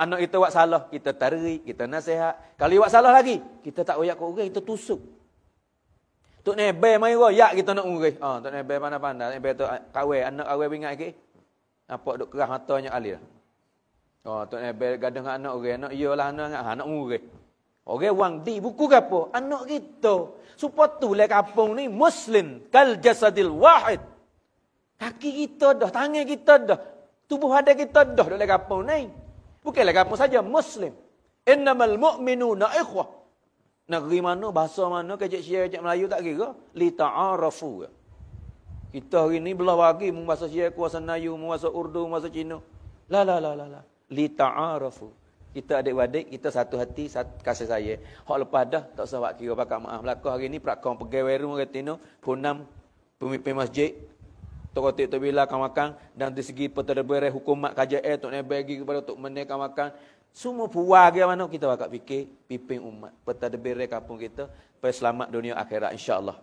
Anak kita buat salah. Kita tarik, kita nasihat. Kalau dia buat salah lagi, kita tak royak ke orang, kita tusuk. Tok Nebel mari royak kita nak urus. Tok Nebel pandai-pandai. Nebel tu kawai, anak kawai bingat lagi. Nampak duk kerah matanya kali lah. Tok Nebel gaduh dengan anak orang. Anak iyalah anak urus. Orang wang di buku ke apa? Anak kita. Supaya tu lah kampung ni muslim. Kal jasadil wahid. Kaki kita dah, tangan kita dah, tubuh badan kita dah dalam kampung ni. Bukanlah kampung saja, Muslim. Innamal mu'minuna ikhwah. Negeri mana, bahasa mana, kecik Syiah, kecik Melayu tak kira. Li ta'arafu. Kita hari ni belah bagi, mu bahasa Syiah, bahasa Melayu, mu bahasa Urdu, mu bahasa Cina. La. Li ta'arafu. Kita adik-adik, kita satu hati, kasih saya. Hak lepas dah, tak usah buat kira, pakak maaf. Belakang hari ni, perakong pegawai rumah Retino, punam, pemimpin masjid, Tok Tok bila akan makan dan dari segi pentadbiran hukumat KJL tok nak bagi kepada tok menaikkan makan semua puas dia mana kita bakal fikir pimpin umat pentadbiran kampung kita supaya selamat dunia akhirat insya-Allah.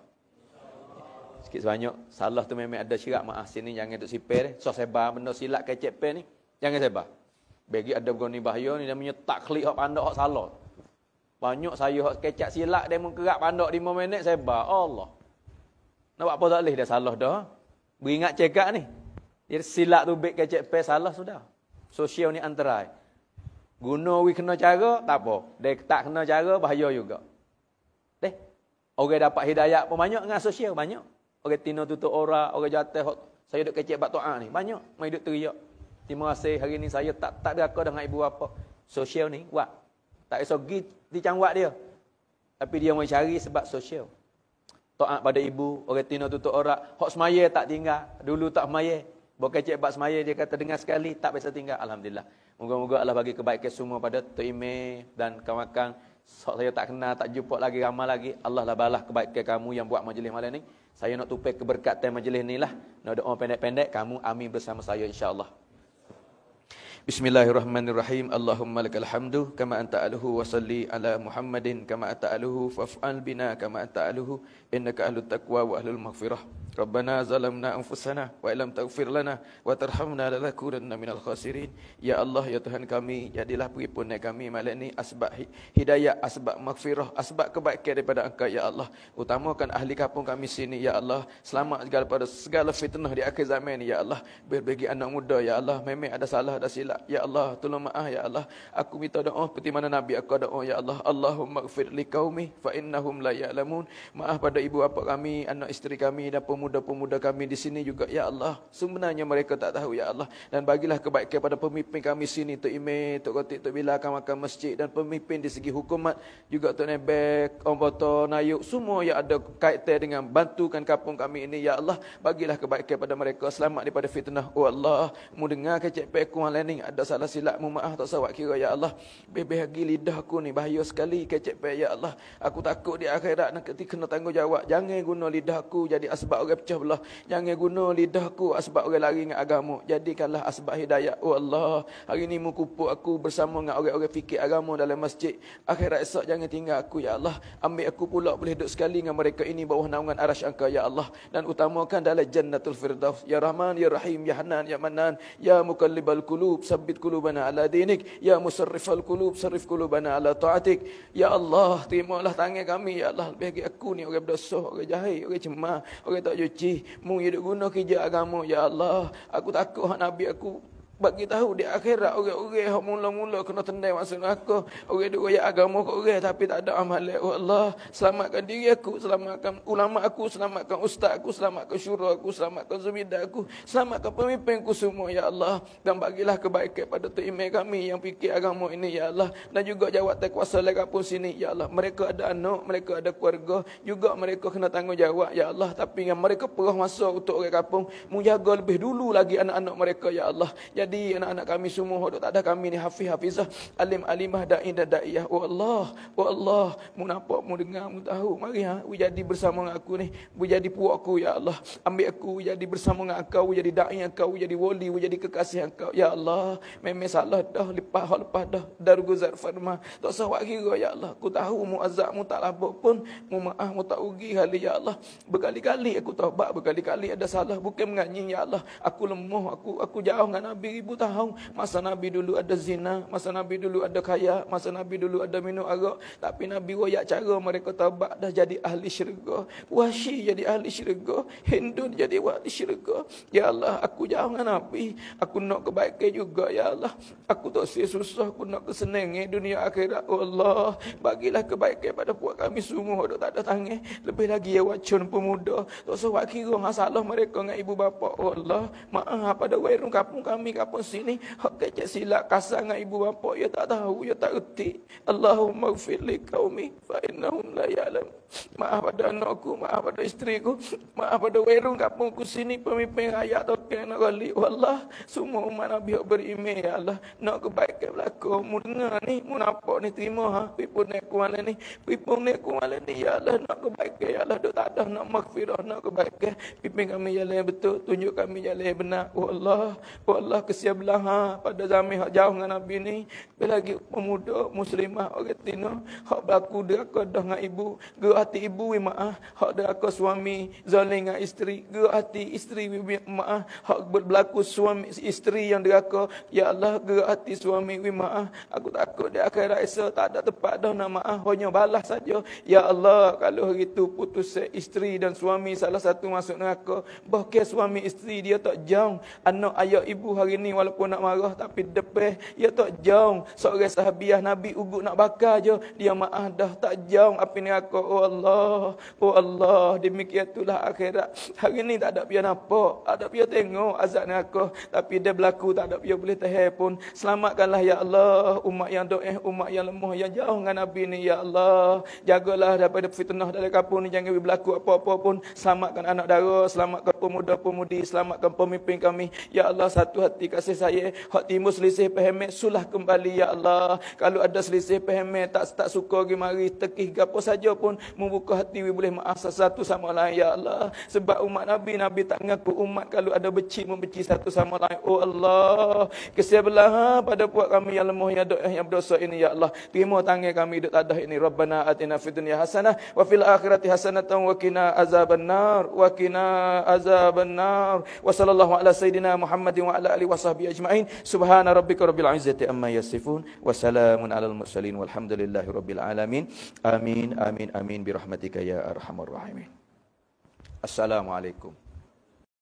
Sikit sebanyak salah tu memang ada syirak maaf sini jangan duk sipir so sebar benda silap kecek pen ni jangan sebar. Bagi ada berani bahaya ni namanya taklid hak pandak hak salah. Banyak saya hak kecak silap dia mun kerak pandak 5 minit sebar Allah. Nak buat apa tak boleh dah salah dah. Beringat cekak ni. Dia silap tu baik kecek pe salah sudah. Sosial ni antarai. Guna we kena cara, tak apa. Dia tak kena cara, bahaya juga. Deh. Orang dapat hidayah pun banyak dengan sosial, banyak. Orang tino tutup orang, orang jatuh, saya duk kecek bak doa ni, banyak. Mai duk teriak. Terima kasih hari ni saya tak deraka dengan ibu bapa. Sosial ni, wah. Tak esok pergi dicangwak dia. Tapi dia mau cari sebab sosial. Taat pada ibu, orang tino tutup orang, hok semaya tak tinggal. Dulu tak semaya. Bukan cek bak semaya, dia kata dengar sekali, tak biasa tinggal. Alhamdulillah. Moga-moga Allah bagi kebaikan semua pada Tok Ime dan kawan-kawan. Saya tak kenal, tak jumpa lagi, ramai lagi. Allah lah balas kebaikan kamu yang buat majlis malam ni. Saya nak tupai keberkatan majlis ni lah. Nak doa pendek-pendek, kamu amin bersama saya insya-Allah. Bismillahirrahmanirrahim. Allahumma lakal hamdu kama anta aluhu wa salli ala Muhammadin kama anta aluhu faf'al bina kama anta aluhu innaka ahlut taqwa wa ahlul maghfirah. Rabbana zalamna anfusana wa illam taghfir lana wa tarhamna lanakunanna minal khasirin. Ya Allah, ya Tuhan kami, jadilah peripunan kami malam ni asbab hidayah, asbab maghfirah, asbab kebaikan daripada Engkau ya Allah. Utamakan ahli kampung kami sini ya Allah. Selamat daripada segala fitnah di akhir zaman ni ya Allah. Berbagi anak muda ya Allah, memang ada salah, ada silap ya Allah. Tolong maaf ya Allah. Aku minta doa seperti mana Nabi aku doa ya Allah. Allahumma ighfir li qaumi fa innahum la ya'lamun. Maaf pada ibu bapa kami, anak isteri kami dan pemuda-pemuda kami di sini juga ya Allah. Sebenarnya mereka tak tahu ya Allah. Dan bagilah kebaikan pada pemimpin kami sini, Tok Ime, Tok Kotik, Tok Bila, kawan-kawan masjid dan pemimpin di segi hukumat juga Tok Nebek, Om Boto, Nayuk, semua yang ada kaitan dengan bantukan kampung kami ini ya Allah. Bagilah kebaikan pada mereka, selamat daripada fitnah. Oh Allah, mu dengar kecek peku hal ni ada salah silap, mu maaf tak sawak kira ya Allah. Bebeh lagi lidah aku ni bahaya sekali kecek pe ya Allah. Aku takut di akhirat nanti kena tanggungjawab. Jangan guna lidah aku jadi asbab orang pecah belah. Jangan guna lidahku asbab orang lari dengan agama. Jadikanlah asbab hidayah. Oh Allah, hari ni mu kumpul aku bersama dengan orang-orang fikir agama dalam masjid. Akhirat esok jangan tinggal aku ya Allah. Ambil aku pula boleh duduk sekali dengan mereka ini bawah naungan arasy Engkau ya Allah. Dan utamakan dalam jannatul firdaus. Ya Rahman, Ya Rahim, Ya Hanan, Ya Manan, Ya Muqallibal qulub, sabbit qulubana ala dinik. Ya Musarrifal qulub, sarrif qulubana ala taatik. Ya Allah, terimalah tangan kami ya Allah. Bagi aku ni orang berdosa, orang jahil, orang cemar, orang tak cuci. Mu hidup guna kerja agama ya Allah. Aku takut hak Nabi aku bagi tahu di akhirat orang-orang yang mula-mula kena tendai masuk neraka. Orang duk royak agama kat orang tapi tak ada amalan. Oh Allah, selamatkan diri aku, selamatkan ulama aku, selamatkan ustaz aku, selamatkan syura aku, selamatkan zumidah aku, selamatkan pemimpinku semua ya Allah. Dan bagilah kebaikan pada Tok Ime kami yang fikir agama ini ya Allah. Dan juga jawatan kuasa lagi kampung sini ya Allah. Mereka ada anak, mereka ada keluarga, juga mereka kena tanggungjawab ya Allah. Tapi yang mereka perah masa untuk orang kampung, mu jaga lebih dulu lagi anak-anak mereka ya Allah. Jadi anak-anak kami semua dok tak ada kami ni hafiz-hafizah, alim-alimah, da'i dan da'iyah. Oh Allah, mu nampak, mu dengar, mu tahu. Mari jadi bersama dengan aku ni, bu jadi puak aku ya Allah. Ambil aku jadi bersama dengan Engkau, jadi da'i Engkau, jadi wali, jadi kekasih Engkau ya Allah. Memang salah dah, lepas dah darguzar farma. Tak sawak kira ya Allah. Aku tahu mu azab mu tak labuk pun, mu maaf mu tak rugi kali ya Allah. Berkali-kali aku taubat, berkali-kali ada salah, bukan menganyi ya Allah. Aku lemah, aku jauh dengan Nabi 1000 tahun. Masa Nabi dulu ada zina, masa Nabi dulu ada kaya, masa Nabi dulu ada minum arak. Tapi Nabi royak cara mereka taubat dah jadi ahli syurga. Wahsy jadi ahli syurga, Hindun jadi ahli syurga. Ya Allah, aku jauh dengan Nabi. Aku nak kebaikan juga ya Allah. Aku tak susah, aku nak kesenangan dunia akhirat. Oh Allah, bagilah kebaikan pada puak kami semua dok tak ada tangan. Lebih lagi ya wacun pemuda. Tak sawak kira masalah mereka dengan ibu bapa. Oh Allah, maaf pada wairun kampung kami kampung sini hak kecek silap kasar dengan ibu bapa, ya tak tahu, ya tak reti. Allahumma ighfir li qaumi fa innahum la ya'lam. Maaf pada anakku, maaf pada isteriku, maaf pada wairun kampungku sini, pemimpin rakyat token nak kali. Wallah, semua umat Nabi beriman ya Allah, nak kebaikan belaka. Mu dengar ni, mu nampak ni, terima pipun nek kuala ni, pipun nek kuala ni ya Allah, nak kebaikan ya Allah. Dok tak ada nak maghfirah, nak kebaikan. Pimpin kami jalan yang betul, tunjuk kami jalan yang benar. Wallah, kesian belah pada zaman hak jauh dengan Nabi ni. Lagi pemuda muslimah orang Tino hak berlaku dia kedah dengan ibu, gerah hati ibu maaf hak deraka suami zalim dengan isteri, gerak hati isteri maaf hak berlaku suami isteri yang deraka. Ya Allah, gerak hati suami maaf, aku takut di akhirat esok tak ada tempat dah nak maaf, hanya balas saja. Ya Allah, kalau hari itu putus isteri dan suami salah satu masuk neraka, bahkan suami isteri dia tak jauh, anak ayah ibu hari ni walaupun nak marah tapi depan dia tak jauh. Seorang sahabiah Nabi ugut nak bakar je, dia maaf dah tak jauh api neraka. Oh Allah, oh Allah, demikian itulah akhirat. Hari ni tak ada dia nampak, tak ada dia tengok azab neraka, tapi dia berlaku tak ada dia boleh tahan pun. Selamatkanlah ya Allah umat yang doa, umat yang lemah, yang jauh dengan Nabi ni ya Allah. Jagalah daripada fitnah dalam kampung ni, jangan berlaku apa-apa pun. Selamatkan anak dara, selamatkan pemuda-pemudi, selamatkan pemimpin kami ya Allah. Satu hati kasih saya, hak timbul selisih faham sulah kembali ya Allah. Kalau ada selisih faham tak suka pergi mari tekih gapo saja pun, membuka hati boleh maaf satu sama lain ya Allah. Sebab umat Nabi tak mengaku umat kalau ada membenci satu sama lain. Oh Allah, kesian belah pada puak kami yang lemah, yang berdosa ini ya Allah. Terima tangan kami duk tadah ini. Rabbana atina fid dunya hasanah wa fil akhirati hasanatan wa qina azabannar wa sallallahu ala sayidina Muhammadin wa ala alihi washabbihi ajmain. Subhana rabbika rabbil izzati amma yasifun wa salamun alal mursalin walhamdulillahi rabbil alamin. Amin amin amin bi rahmatika ya arhamar rahimin. Assalamualaikum.